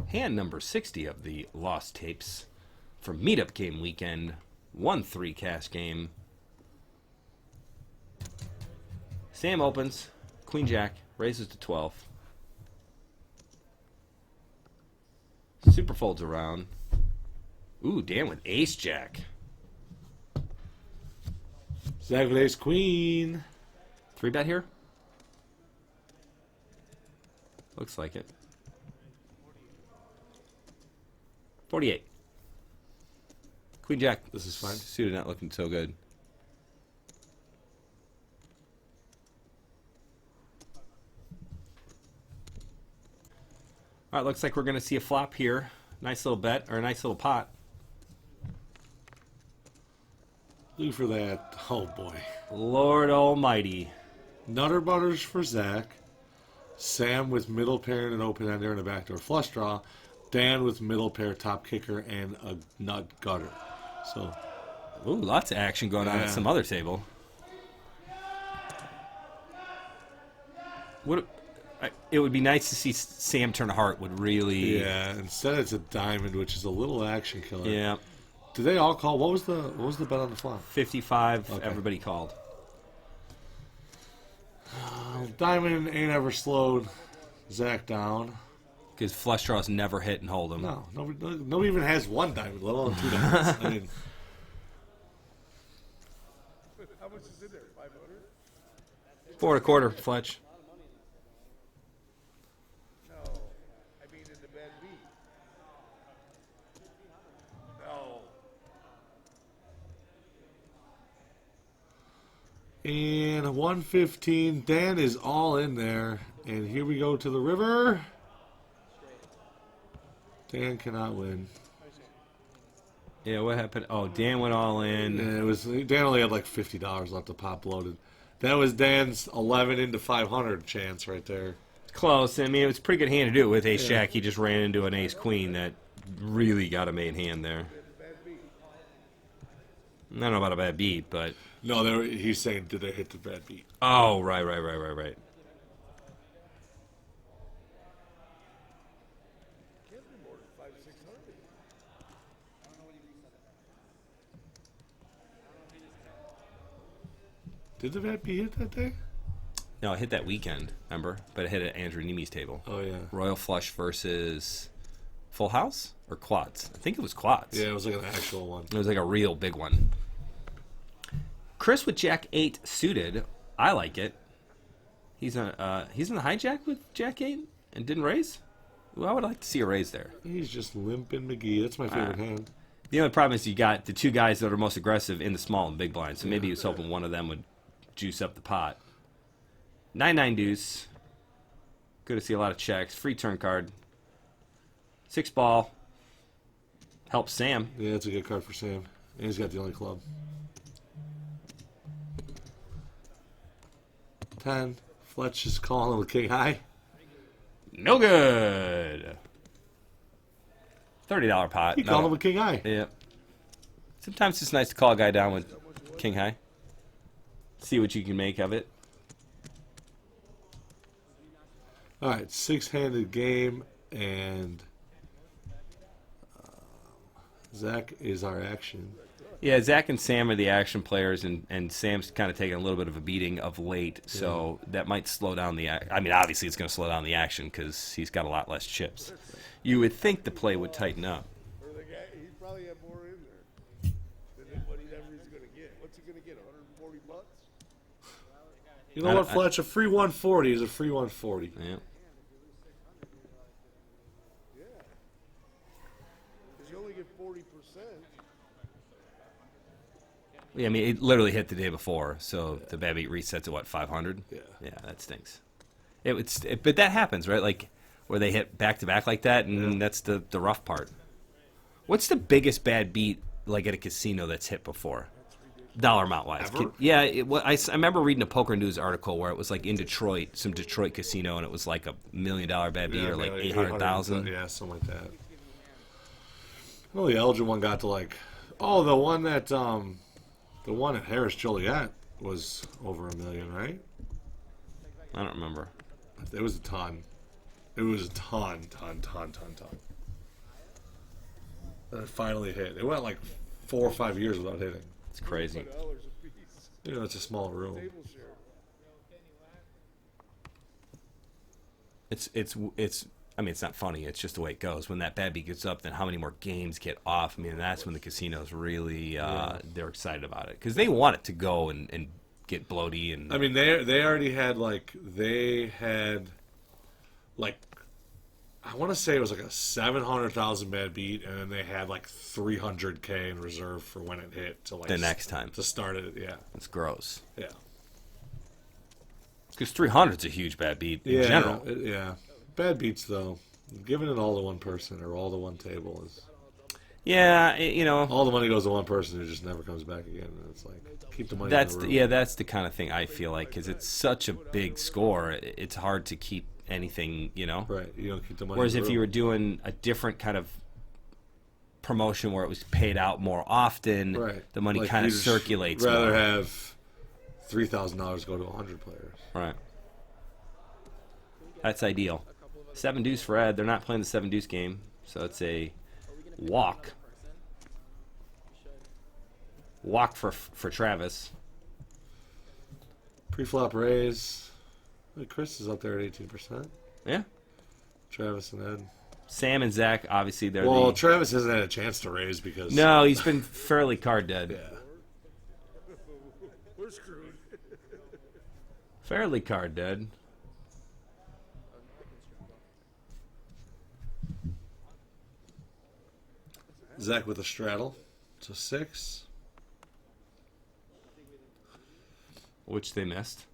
Hand number 60 of the Lost Tapes from Meetup Game Weekend. 1-3 cash game. Sam opens. Queen Jack. Raises to 12. Super folds around. Ooh, Dan with Ace Jack. Zach with Ace Queen. 3-bet here? Looks like it. 48. Queen Jack. This is fine. Suited not looking so good. All right, looks like we're going to see a flop here. Nice little bet, or a nice little pot. Look for that. Oh, boy. Lord almighty. Nutter Butters for Zach. Sam with middle pair and an open ender and a backdoor flush draw. Dan with middle pair, top kicker, and a nut gutter. So, Ooh, lots of action going on at some other table. It would be nice to see Sam turn a heart. Would really. yeah. Instead, it's a diamond, which is a little action killer. Yeah. Did they all call? What was the bet on the flop? 55. Okay. Everybody called. Diamond ain't ever slowed Zach down. Because flush draws never hit and hold him. No, nobody even has 1 diamond, let alone 2 diamonds. I mean, How much is in there? 500? 4 1/4, Fletch. No. I mean in the bad beat. No. and 115. Dan is all in there. And here we go to the river. Dan cannot win. Yeah, what happened? Oh, Dan went all in. And it was Dan only had like $50 left to pop loaded. That was Dan's 11 into 500 chance right there. Close. I mean, it was a pretty good hand to do it with Ace Jack. He just ran into an Ace Queen that really got a main hand there. I don't know about a bad beat, but... No, he's saying, did they hit the bad beat? Oh, right. Did the bad beat hit that day? No, it hit that weekend, remember? But it hit at Andrew Neme's table. Oh, yeah. Royal Flush versus Full House or Quads? I think it was Quads. Yeah, it was like an actual one. It was like a real big one. Chris with Jack 8 suited. I like it. He's in the hijack with Jack 8 and didn't raise? Well, I would like to see a raise there. He's just limping McGee. That's my favorite hand. The only problem is you got the 2 guys that are most aggressive in the small and big blind, so maybe he was hoping one of them would juice up the pot. 9-9 deuce. Good to see a lot of checks. Free turn card. 6 ball. Helps Sam. Yeah, it's a good card for Sam. And he's got the only club. 10. Fletch is calling him a king high. No good. $30 pot. You call him a king high. Yeah. Sometimes it's nice to call a guy down with king high. See what you can make of it. All right, 6-handed game, and Zach is our action. Yeah, Zach and Sam are the action players, and Sam's kind of taking a little bit of a beating of late, so that might slow down the I mean, obviously it's going to slow down the action because he's got a lot less chips. You would think the play would tighten up. Or the guy, he probably had more in there than what he's going to get. What's he going to get? $140? You know what, Fletch? A free 140 is a free 140. Yeah. Yeah. Because you only get 40%. Yeah, I mean, it literally hit the day before, so the bad beat resets at what, 500? Yeah. Yeah, that stinks. But that happens, right? Like where they hit back to back like that, and that's the rough part. What's the biggest bad beat like at a casino that's hit before? Dollar amount wise. Ever? Yeah, I remember reading a Poker News article where it was like in Detroit, some Detroit casino, and it was like $1 million bad beat or like 800,000. Yeah, something like that. Well, the Elgin one got to like, the one that the one at Harris Joliet was over $1 million, right? I don't remember. It was a ton. It was a ton. And it finally hit. It went like 4 or 5 years without hitting. It's crazy. $5 a piece. You know, it's a small room. Table share. It's I mean, it's not funny. It's just the way it goes. When that bad beat gets up, then how many more games get off? I mean, that's when the casinos really they're excited about it because they want it to go and get bloaty. And I mean, they already had I want to say it was like a 700,000 bad beat, and then they had like 300K in reserve for when it hit to like the next time to start it. Yeah, it's gross. yeah, Because 300 is a huge bad beat in general. Yeah, bad beats though. Giving it all to one person or all to one table is. Yeah, All the money goes to one person who just never comes back again. And it's like, keep the money in the room. That's the kind of thing I feel like because it's such a big score. It's hard to keep anything, Right, you don't keep the money Whereas in the if you room. were doing a different kind of promotion where it was paid out more often, Right. the money Like kind of you'd circulates rather more. have $3,000 go to 100 players. Right. That's ideal. 7 deuce for Ed. They're not playing the 7 deuce game, so it's a walk. Walk for Travis. Pre-flop raise. Chris is up there at 18%. Yeah. Travis and Ed. Sam and Zach, obviously, they're Well, Travis hasn't had a chance to raise because... No, he's been fairly card dead. Yeah. We're screwed. Fairly card dead. Zach with a straddle. So 6. Which they missed.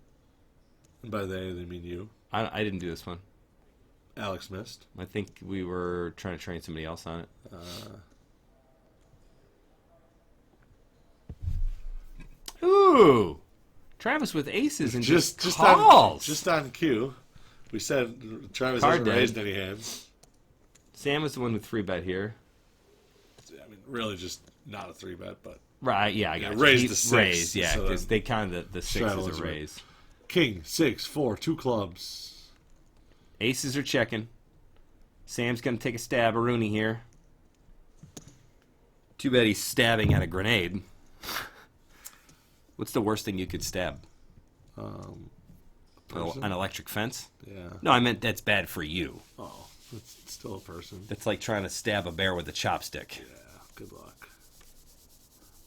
And by they mean you. I didn't do this one. Alex missed. I think we were trying to train somebody else on it. Ooh, Travis with aces and just calls. Just on cue. We said Travis Card hasn't dead. raised any hands. Sam was the one with 3-bet here. I mean, really just not a 3-bet, but... Right, yeah, I got you. raised He the 6, raised, yeah, so because then they kind of the 6 straddle is is a right. raise. King, 6, 4, 2 clubs. Aces are checking. Sam's going to take a stab at Rooney here. Too bad he's stabbing at a grenade. What's the worst thing you could stab? Person? An electric fence? Yeah. No, I meant that's bad for you. Oh, it's still a person. That's like trying to stab a bear with a chopstick. Yeah, good luck.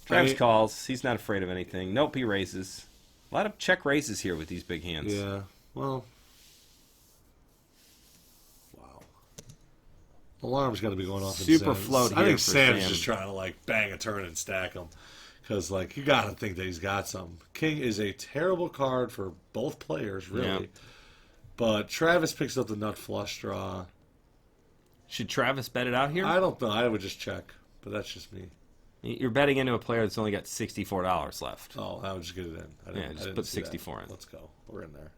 Travis I- calls. He's not afraid of anything. Nope, he raises. A lot of check raises here with these big hands. Yeah, well... Wow. Alarm's got to be going off in Super Sam's. float I here think for Sam's Sam. just trying to, like, bang a turn and stack them. Because, like, you got to think that he's got some. King is a terrible card for both players, really. Yeah. But Travis picks up the nut flush draw. Should Travis bet it out here? I don't know. I would just check. But that's just me. You're betting into a player that's only got $64 left. Oh, I would just get it in. Yeah, just put 64 in. Let's go. We're in there.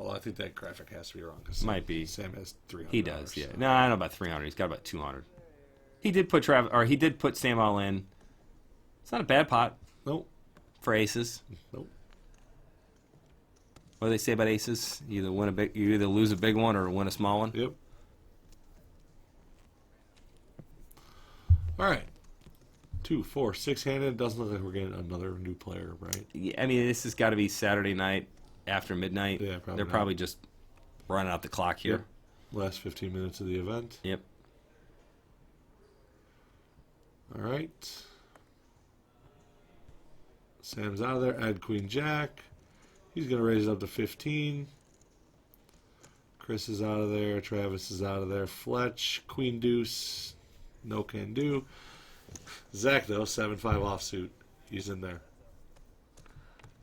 Although I think that graphic has to be wrong. 'Cause Might be. Sam has 300. He does, yeah. So. No, I don't know about 300. He's got about 200. He did put he did put Sam all in. It's not a bad pot Nope. for aces. Nope. What do they say about aces? You either lose a big one or win a small one. Yep. All right. 2, 4, 6-handed. Doesn't look like we're getting another new player, right? Yeah, I mean, this has got to be Saturday night after midnight. Yeah, probably They're not. probably just running out the clock here. Yep. Last 15 minutes of the event. Yep. All right. Sam's out of there. Ed, Queen, Jack. He's going to raise it up to 15. Chris is out of there. Travis is out of there. Fletch, Queen, Deuce. No can do. Zach, though, 7-5 offsuit. He's in there.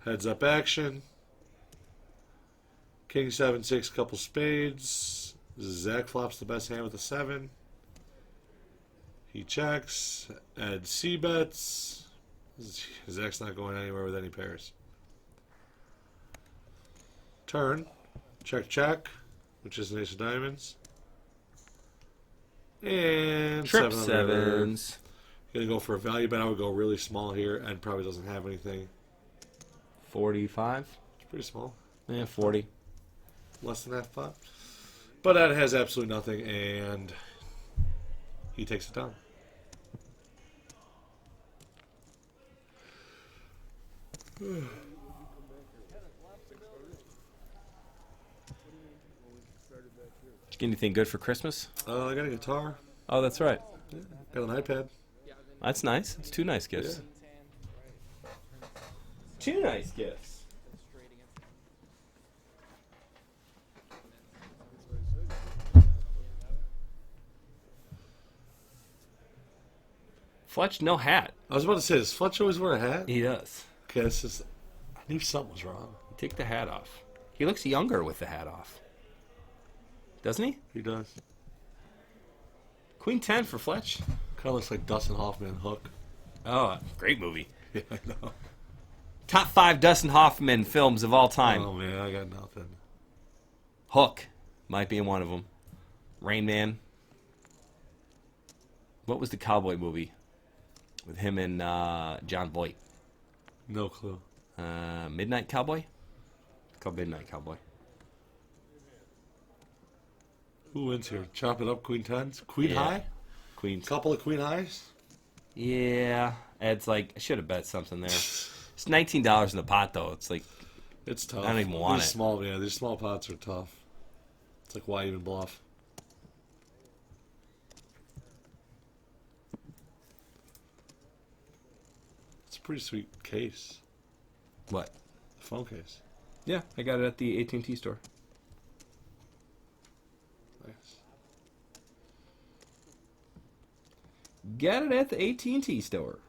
Heads up action. King 7-6, couple spades. Zach flops the best hand with a 7. He checks. Ed C bets. Zach's not going anywhere with any pairs. Turn. Check, check. Which is an ace of diamonds. And Trip 7 on the sevens. Gonna go for a value bet. I would go really small here. Ed probably doesn't have anything. 45. It's pretty small. Yeah, 40. Less than half pot. But Ed has absolutely nothing, and he takes it down. Did you get anything good for Christmas? I got a guitar. Oh, that's right. Yeah, got an iPad. That's nice. It's 2 nice gifts. Yeah. 2 nice gifts. Fletch, no hat. I was about to say, does Fletch always wear a hat? He does. Okay, it's just, I knew something was wrong. Take the hat off. He looks younger with the hat off. Doesn't he? He does. Queen 10 for Fletch. Kind of looks like Dustin Hoffman Hook. Oh, great movie. Yeah, I know. Top 5 Dustin Hoffman films of all time. Oh, man, I got nothing. Hook might be in one of them. Rain Man. What was the cowboy movie with him and John Voight? No clue. Midnight Cowboy? It's called Midnight Cowboy. Who wins here? Chop it up, Queen 10s? Queen Yeah. high? Queens. Couple of Queen highs? Yeah. Ed's like, I should have bet something there. It's $19 in the pot, though. It's like, It's tough. I don't even want these it. Small, yeah, these small pots are tough. It's like, why even bluff? It's a pretty sweet case. what? The phone case. Yeah, I got it at the AT&T store. Nice. Got it at the AT&T store.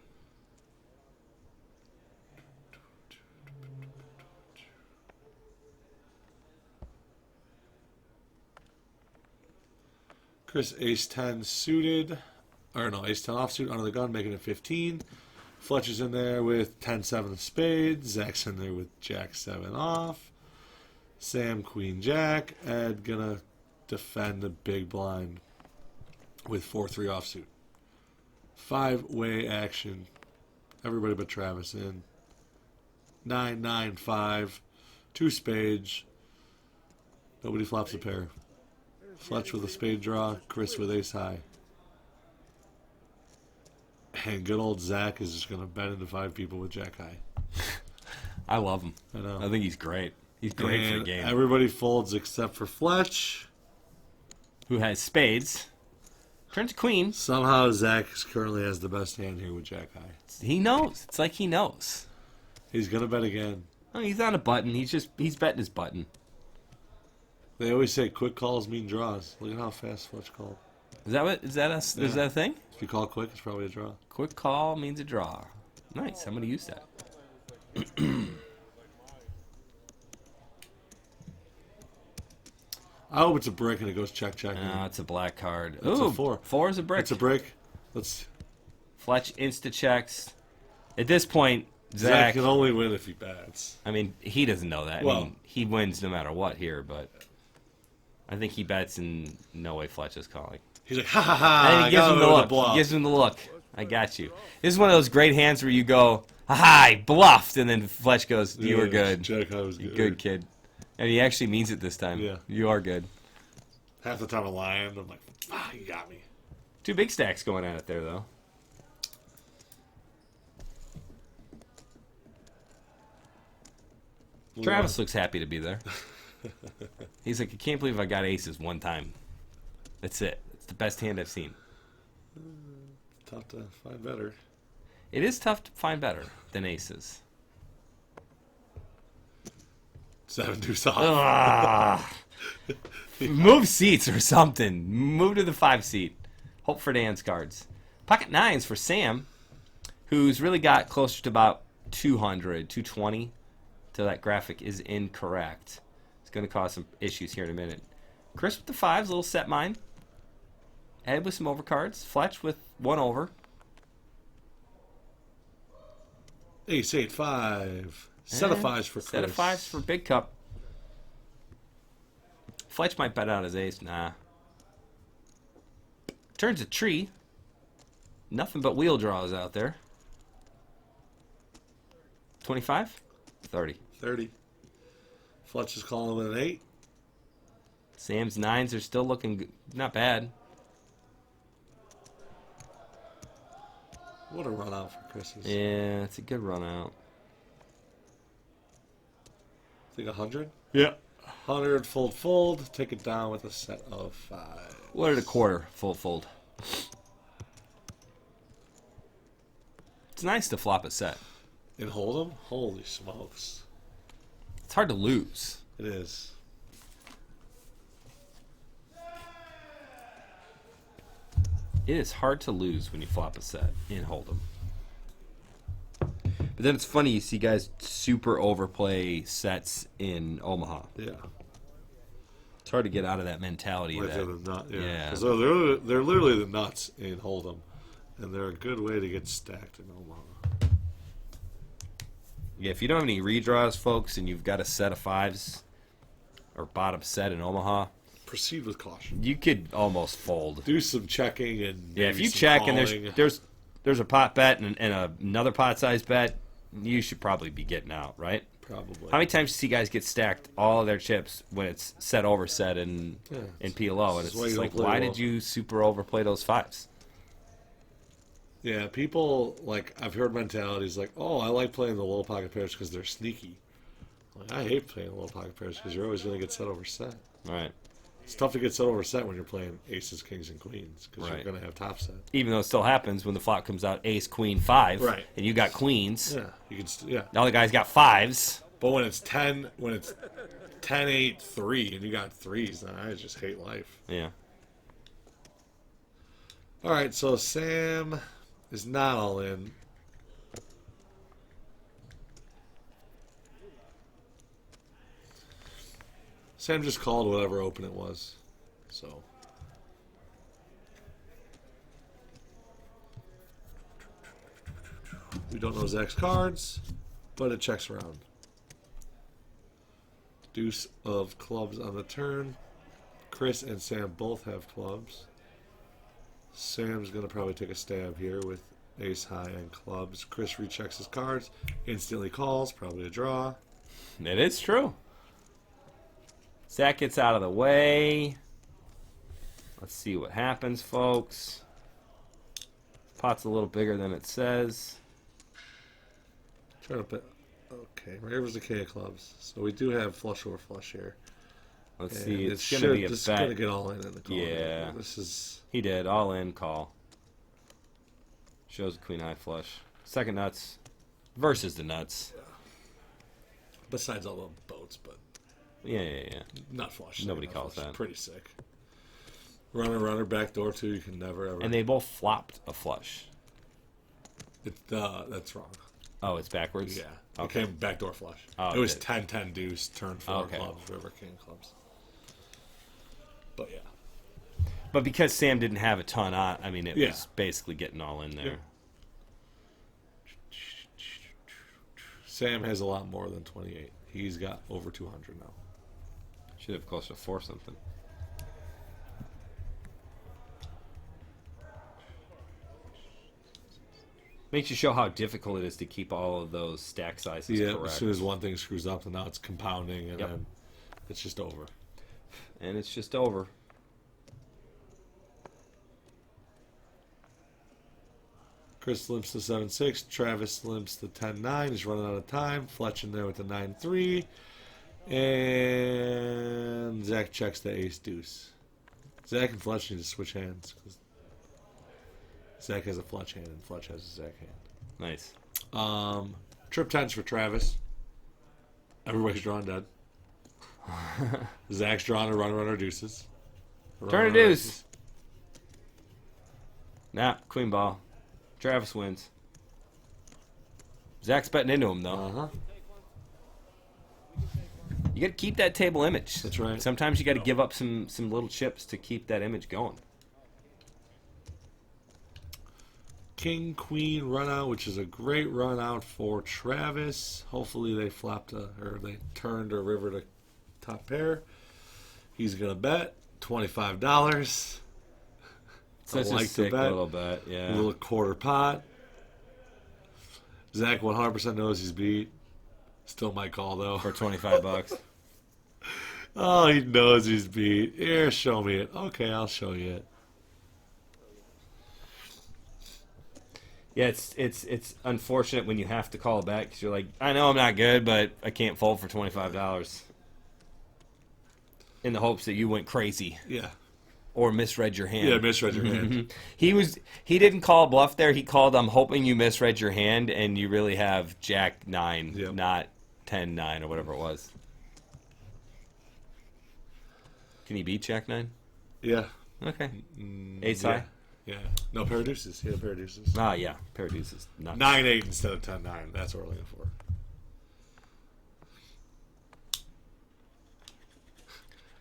Chris ace 10 suited, or no, ace 10 offsuit under the gun, making it 15. Fletcher's in there with 10-7 of spades. Zach's in there with Jack 7 off. Sam Queen Jack. Ed gonna defend the big blind with 4-3 offsuit. 5-way action. Everybody but Travis in. 9-9-5. 2 spades. Nobody flops a pair. Fletch with a spade draw, Chris with ace high. And good old Zach is just going to bet into 5 people with Jack high. I love him. I know. I think he's great. He's great for the And game. everybody folds except for Fletch. Who has spades. Turns queen. Somehow Zach currently has the best hand here with Jack high. He knows. It's like he knows. He's going to bet again. Oh, he's on a button. He's betting his button. They always say quick calls mean draws. Look at how fast Fletch called. Is that what? Is that a thing? If you call quick, it's probably a draw. Quick call means a draw. Nice. I'm gonna use that. I hope it's a brick and it goes check, check. No, it's a black card. It's Ooh, a 4. 4 is a brick. It's a brick. Let's. Fletch insta checks. At this point, Zach can only win if he bats. I mean, he doesn't know that. I mean, he wins no matter what here, but I think he bets and no way Fletch is calling. He's like, ha ha ha. And he gives him the look. He gives him the look. I got you. This is one of those great hands where you go, ha ha, I bluffed, and then Fletch goes, you were good. Check, I was You're good, kid. And he actually means it this time. Yeah. You are good. Half the time I'm lying. I'm like, you got me. 2 big stacks going at it there, though. Travis looks happy to be there. He's like, I can't believe I got aces one time. That's it. It's the best hand I've seen. Tough to find better. It is tough to find better than aces. 7 deuce off. Move seats or something. Move to the 5 seat. Hope for Dan's cards. Pocket 9s for Sam, who's really got closer to about 200, 220. So that graphic is incorrect. It's going to cause some issues here in a minute. Chris with the 5s, little set mine. Ed with some overcards. Fletch with 1 over. Ace 8 5. Set of 5s for Chris. Set of 5s for Big Cup. Fletch might bet out his ace. Nah. Turns a tree. Nothing but wheel draws out there. 25? 30. 30. Fletch is calling with an 8. Sam's 9s are still looking not bad. What a run out for Chris's. Yeah, it's a good run out. I think 100? Yeah. 100 fold. Take it down with a set of 5. What at a quarter full fold? It's nice to flop a set. And hold 'em? Holy smokes. It's hard to lose. It is. It is hard to lose when you flop a set in Hold'em. But then it's funny, you see guys super overplay sets in Omaha. Yeah. It's hard to get out of that mentality. Like that, the nut, yeah. Yeah. 'Cause they're literally the nuts in Hold'em. And they're a good way to get stacked in Omaha. Yeah, if you don't have any redraws, folks, and you've got a set of 5s or bottom set in Omaha, Proceed with caution. you could almost fold. Do some checking and Yeah, if maybe you some check calling. and there's a pot bet and another pot size bet, you should probably be getting out, right? Probably. How many times do you see guys get stacked all of their chips when it's set over set in PLO, and This it's is why you just don't like, play why well. did you super overplay those 5s? Yeah, people, like, I've heard mentalities like, oh, I like playing the low pocket pairs because they're sneaky. Like, I hate playing low pocket pairs because you're always going to get set over set. All right. It's tough to get set over set when you're playing aces, kings, and queens because Right. you're going to have top set. Even though it still happens when the flop comes out ace, queen, 5, Right. and you got queens. Yeah, you can. Yeah, All the guys got 5s. but when it's 10, 8, 3, and you got 3s, then I just hate life. Yeah. All right, so Sam is not all in. Sam just called whatever open it was. So. We don't know Zach's cards, but it checks around. Deuce of clubs on the turn. Chris and Sam both have clubs. Sam's going to probably take a stab here with ace high and clubs. Chris rechecks his cards, instantly calls, probably a draw. It is true. Zach gets out of the way. Let's see what happens, folks. Pot's a little bigger than it says. Trying to put. Okay, Raver's the king of clubs. So we do have flush over flush here. Let's And see. it It's going to be a this is going to bet. get all in the call. Yeah. This is. He did. All in call. Shows the queen high flush. Second nuts versus the nuts. Besides all the boats, but Yeah. not flush. Nobody Not calls flush. that. Pretty sick. Runner, backdoor too. You can never ever. And they both flopped a flush. That's wrong. Oh, it's backwards? Yeah. Okay. It came backdoor flush. Oh, it was it 10-10 deuce, turn 4 Okay. clubs, river king clubs. But yeah. But because Sam didn't have a ton on, I mean, it Yeah. was basically getting all in there. Yeah. Sam has a lot more than 28. He's got over 200 now. Should have closer to 4 something. Makes you show how difficult it is to keep all of those stack sizes Yeah, correct. as soon as one thing screws up, and now it's compounding, and Yep. then it's just over. And it's just over. Chris limps to 7-6. Travis limps to 10-9. He's running out of time. Fletch in there with the 9-3. And Zach checks the ace deuce. Zach and Fletch need to switch hands. 'Cause Zach has a Fletch hand and Fletch has a Zach hand. Nice. Trip 10s for Travis. Everybody's drawing dead. Zach's drawing a runner deuces. Turn a deuce. Nah, queen ball. Travis wins. Zach's betting into him, though. Uh-huh. You got to keep that table image. That's right. Sometimes you got to give up some little chips to keep that image going. King, queen, run out, which is a great run out for Travis. Hopefully they they turned a river to top pair. He's going to bet $25. Such a sick little bet, yeah. A little quarter pot. Zach 100% knows he's beat. Still might call, though. For $25. Oh, he knows he's beat. Here, show me it. Okay, I'll show you it. Yeah, it's unfortunate when you have to call it back because you're like, I know I'm not good, but I can't fold for $25. In the hopes that you went crazy Yeah. or misread your hand. Yeah, misread your hand. He didn't call bluff there. He called, I'm hoping you misread your hand, and you really have Jack 9, Yep. not 10-9 or whatever it was. Can he beat Jack 9? Yeah. Okay. Ace yeah. high? Yeah. No, pair of deuces. He had a pair of deuces. Ah, yeah. Pair of deuces. Nuts. 9-8 instead of 10-9. That's what we're looking for.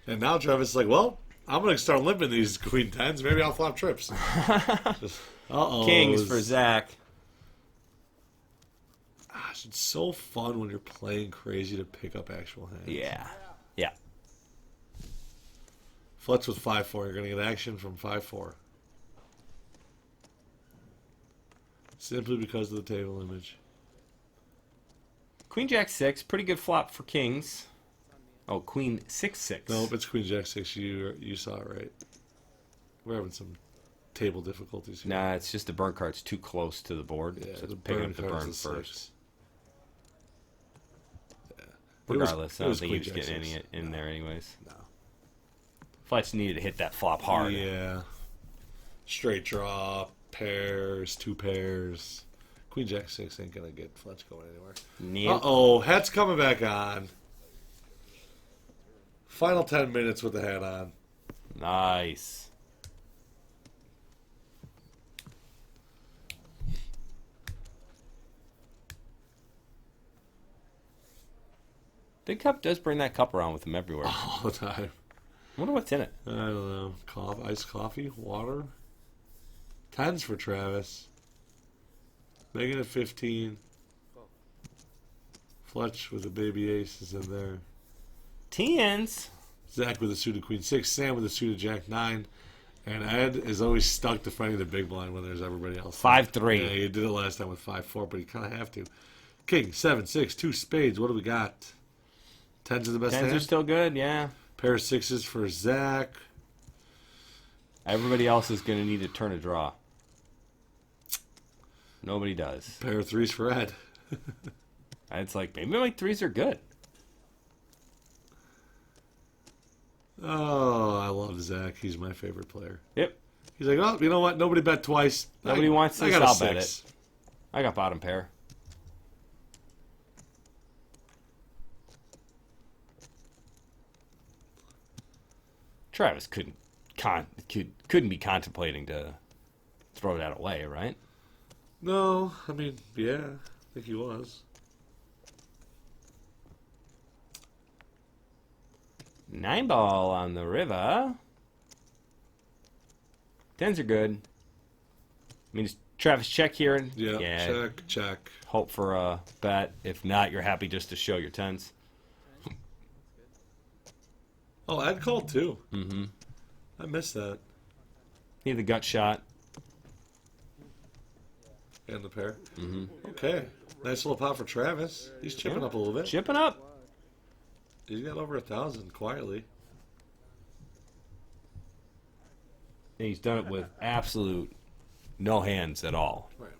And now Travis is like, well, I'm going to start limping these queen 10s. Maybe I'll flop trips. Uh-oh. Kings for Zach. Gosh, it's so fun when you're playing crazy to pick up actual hands. Yeah. Yeah. Fletch with 5-4. You're going to get action from 5-4. Simply because of the table image. Queen Jack 6. Pretty good flop for kings. Oh, Queen 6-6. Nope, it's Queen Jack 6. You saw it right. We're having some table difficulties here. Nah, it's just the burn card's too close to the board. Yeah, so it's the picking burn up the card's burn a first. 6. Yeah. Regardless, I don't think he Queen was Jack getting 6. any in there anyways. No. Fletch needed to hit that flop hard. Yeah. Straight draw, pairs, 2 pairs. Queen Jack 6 ain't going to get Fletch going anywhere. Neeme. Uh-oh, hat's coming back on. Final 10 minutes with the hat on. Nice. Big Cup does bring that cup around with him everywhere. All the time. I wonder what's in it. I don't know. Iced coffee, water. 10s for Travis. Making it 15. Fletch with a baby ace is in there. Tens. Zach with a suited queen 6. Sam with a suited jack 9. And Ed is always stuck defending the big blind when there's everybody else. 5-3. Yeah, he did it last time with 5-4, but he kind of have to. King, 7-6, 2 spades. What do we got? 10s are the best Tens are hand. still good, yeah. Pair of 6s for Zach. Everybody else is going to need to turn a draw. Nobody does. Pair of 3s for Ed. It's like, maybe my 3s are good. Oh, I love Zach. He's my favorite player. Yep. He's like, oh, you know what? Nobody bet twice. Nobody wants this, I got a I'll bet 6. it. I got bottom pair. Travis couldn't be contemplating to throw that away, right? No, I mean, yeah, I think he was. 9 ball on the river. 10s are good. I mean, Travis, check here. Yeah, check. Hope for a bet. If not, you're happy just to show your tens. Oh, Ed called too. Mm-hmm. I missed that. Need the gut shot. And the pair. Mm-hmm. Okay. Nice little pop for Travis. He's chipping up a little bit. Chipping up. He's got over 1,000 quietly. And he's done it with absolute no hands at all. Right.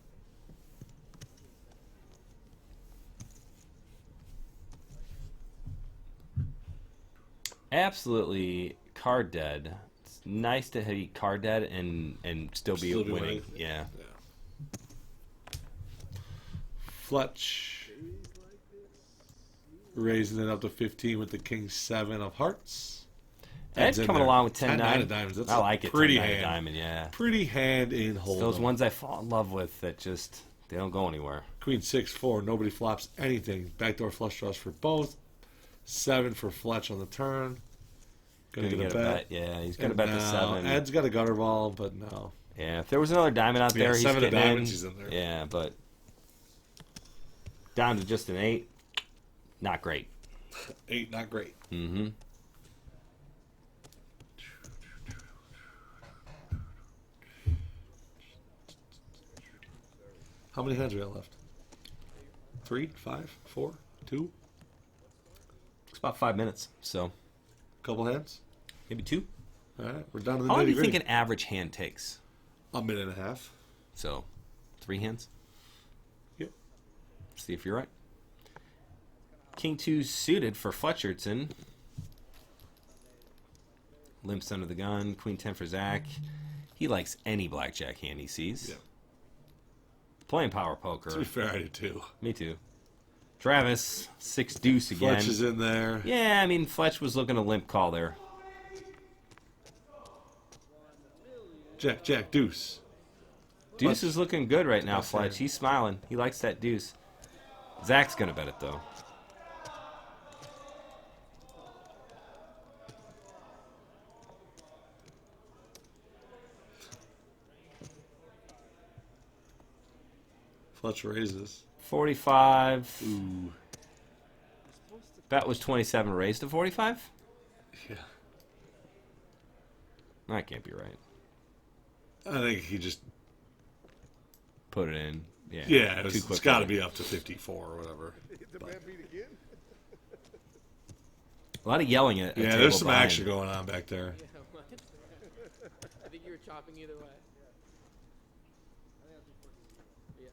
Absolutely card dead. It's nice to be card dead and still be winning. Yeah. Fletch raising it up to 15 with the king 7 of hearts. Ed's coming along with 10-9 of diamonds. That's I like it. Pretty 10-9 hand. diamond, yeah. Pretty hand in It's hold. those ones I fall in love with that just they don't go anywhere. Queen 6-4. Nobody flops anything. Backdoor flush draws for both. 7 for Fletch on the turn. Gonna get a bet. Yeah, he's gonna bet the 7. Ed's got a gutter ball, but no. Yeah, if there was another diamond out there, he's 7 of getting diamonds. in. He's in there. Yeah, but down to just an 8, not great. 8, not great. Mm-hmm. How many hands we got left? 3, 5, 4, 2? It's about 5 minutes, so Couple hands? maybe 2. All right, we're down to the How long do you nitty-gritty. think an average hand takes? A minute and a half. So, 3 hands. Yep. See if you're right. King 2 suited for Fletcherton. Limps under the gun. Queen 10 for Zach. He likes any blackjack hand he sees. Yeah. Playing power poker. To be fair, I do too. Me too. Travis, 6 deuce again. Fletch is in there. Yeah, I mean, Fletch was looking a limp call there. Jack, deuce. Deuce Fletch. is looking good right now, Best Fletch. hand. He's smiling. He likes that deuce. Zach's going to bet it, though. Fletch raises. 45. Ooh. Bet was 27, raised to 45? Yeah. That can't be right. I think he just. Put it in. Yeah, Yeah, too it's quick. got to be up to 54 or whatever. The man beat again? A lot of yelling at a Yeah, table there's some behind. action going on back there. Yeah, what? I think you were chopping either way. Yeah.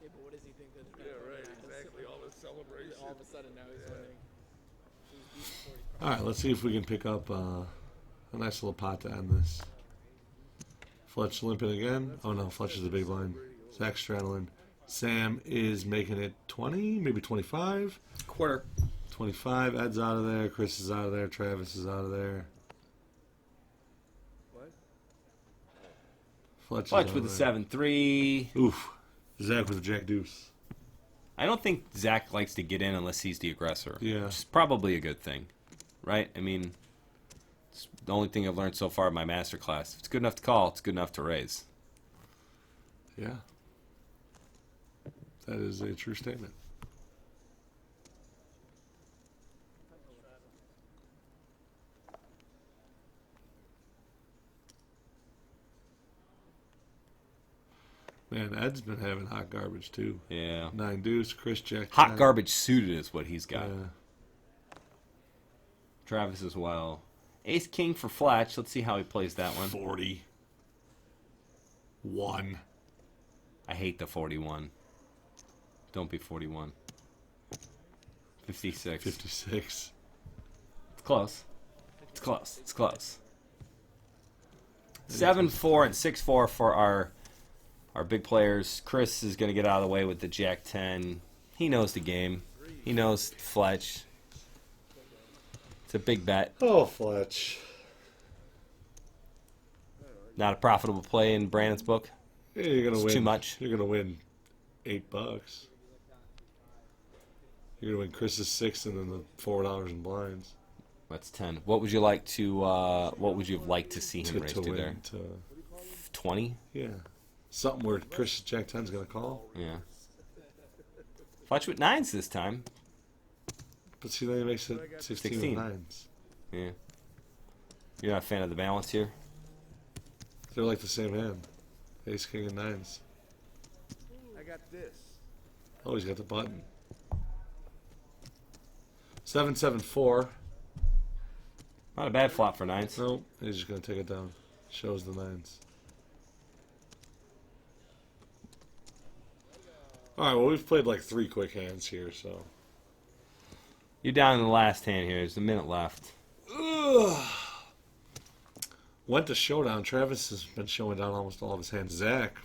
Yeah, but what does he think that? Yeah, right, exactly. All this celebration. All of a sudden now he's winning. He's beating 45. All right, let's see if we can pick up a nice little pot to end this. Fletch limping again. Oh no, Fletch is the big line. Zach straddling. Sam is making it 20, maybe 25. Quarter. 25. Ed's out of there. Chris is out of there. Travis is out of there. What? Fletch, Fletch is with out the of there. 7-3. Oof. Zach with the jack deuce. I don't think Zach likes to get in unless he's the aggressor. Yeah. Which is probably a good thing. Right? I mean, it's the only thing I've learned so far in my master class. If it's good enough to call, it's good enough to raise. Yeah. That is a true statement. Man, Ed's been having hot garbage too. Yeah. 9 deuce, Chris jack. Hot 10. garbage suited is what he's got. Yeah. Travis as well. Ace King for Fletch. Let's see how he plays that one. 40. 1. I hate the 41. Don't be 41. 56. 56. It's close. It's close. It's close. 7-4 and 6-4 for our big players. Chris is going to get out of the way with the Jack 10. He knows the game. He knows Fletch. It's a big bet. Oh, Fletch. Not a profitable play in Brandon's book. Yeah, you're gonna It's win. too much. You're gonna win $8. You're gonna win Chris's 6 and then the $4 in blinds That's 10. What would you like to? What would you have liked to see him raise to to win. there? To 20. Yeah. Something where Chris Jack 10's going to call. Yeah. Fletch with 9s this time. But see, then he makes it 16 with 9s. Yeah. You're not a fan of the balance here? They're like the same hand. Ace, king, and 9s. I got this. Oh, he's got the button. 7-7-4. Not a bad flop for 9s. Nope. He's just going to take it down. Shows the 9s. Alright, well, we've played like 3 quick hands here, so. You're down in the last hand here. There's a minute left. Ugh. Went to showdown. Travis has been showing down almost all of his hands. Zach,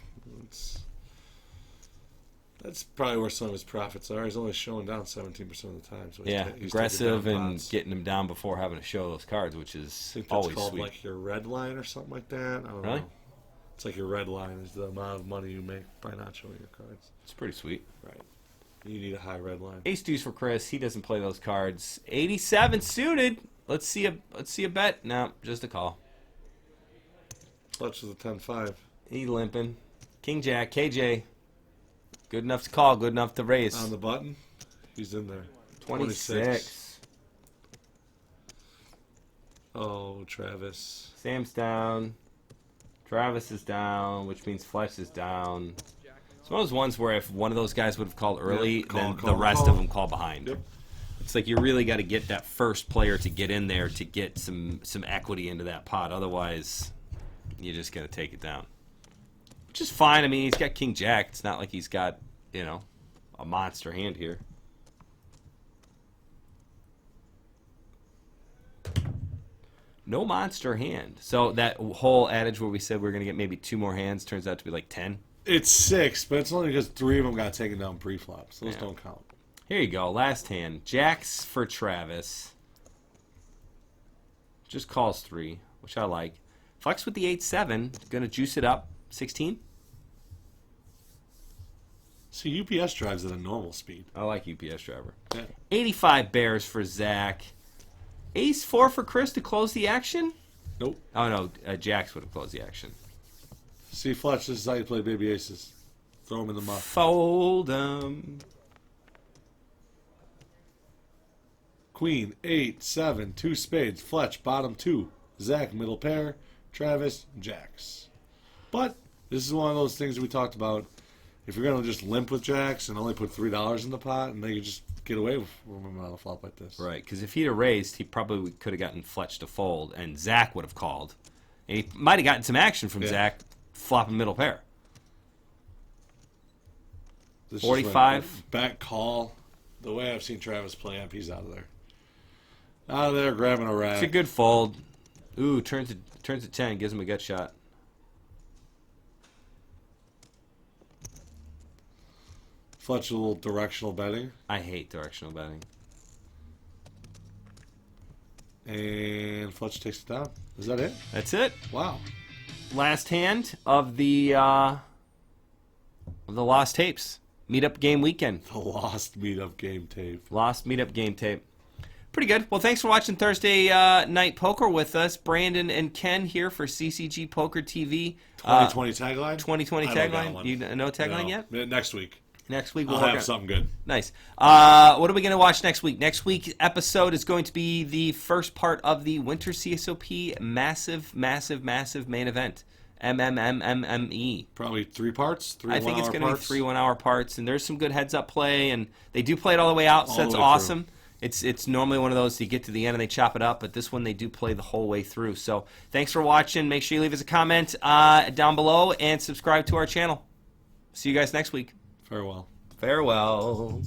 that's probably where some of his profits are. He's only showing down 17% of the time. So he's aggressive taking down and pots. getting him down before having to show those cards, which is I think that's always called sweet. like your red line or something like that. I don't Really? know. It's like your red line is the amount of money you make by not showing your cards. It's pretty sweet. Right. You need a high red line. Ace deuce for Chris. He doesn't play those cards. 87 suited. Let's see a bet. No, just a call. Fletch with a 10-5. He limping. King Jack. KJ. Good enough to call. Good enough to raise. On the button, he's in there. 26. Oh, Travis. Sam's down. Travis is down, which means Fletch is down. It's one of those ones where if one of those guys would have called early, then the rest of them call behind. Yep. It's like you really got to get that first player to get in there to get some equity into that pot. Otherwise, you're just going to take it down. Which is fine. I mean, he's got King Jack. It's not like he's got, a monster hand here. No monster hand. So that whole adage where we said we're going to get maybe 2 more hands turns out to be like 10. It's 6, but it's only because 3 of them got taken down pre-flops. Those don't count. Here you go. Last hand. Jacks for Travis. Just calls 3, which I like. Flex with the 8-7. Going to juice it up. 16. See, UPS drives at a normal speed. I like UPS driver. Yeah. 85 bears for Zach. Ace 4 for Chris to close the action? Nope. Oh, no. Jacks would have closed the action. See, Fletch, this is how you play baby aces. Throw them in the muff. Fold 'em. Queen, 8, 7, 2 spades. Fletch, bottom 2. Zach, middle pair. Travis, jacks. But this is one of those things we talked about. If you're going to just limp with jacks and only put $3 in the pot, and then you just get away with them on a flop like this. Right, because if he'd have raised, he probably could have gotten Fletch to fold, and Zach would have called. And he might have gotten some action from Zach flopping middle pair. This 45. is like back call. The way I've seen Travis play up, he's out of there. Out of there, grabbing a rack. It's a good fold. Ooh, turns to 10, gives him a gut shot. Fletch, a little directional betting. I hate directional betting. And Fletch takes it down. Is that it? That's it. Wow. Last hand of the lost tapes. Meetup game weekend. The lost meetup game tape. Lost meetup game tape. Pretty good. Well, thanks for watching Thursday Night Poker with us. Brandon and Ken here for CCG Poker TV. 2020 tagline? 2020 I don't got tagline? one. You know tagline yet? Next week. Next week I'll have something good. Nice. What are we going to watch next week? Next week's episode is going to be the first part of the Winter CSOP massive main event. MMMMME. Probably 3 parts? I think it's going to be 3 1-hour parts, and there's some good heads-up play, and they do play it all the way out, so that's awesome. It's normally one of those you get to the end and they chop it up, but this one they do play the whole way through. So thanks for watching. Make sure you leave us a comment down below and subscribe to our channel. See you guys next week. Farewell. Farewell.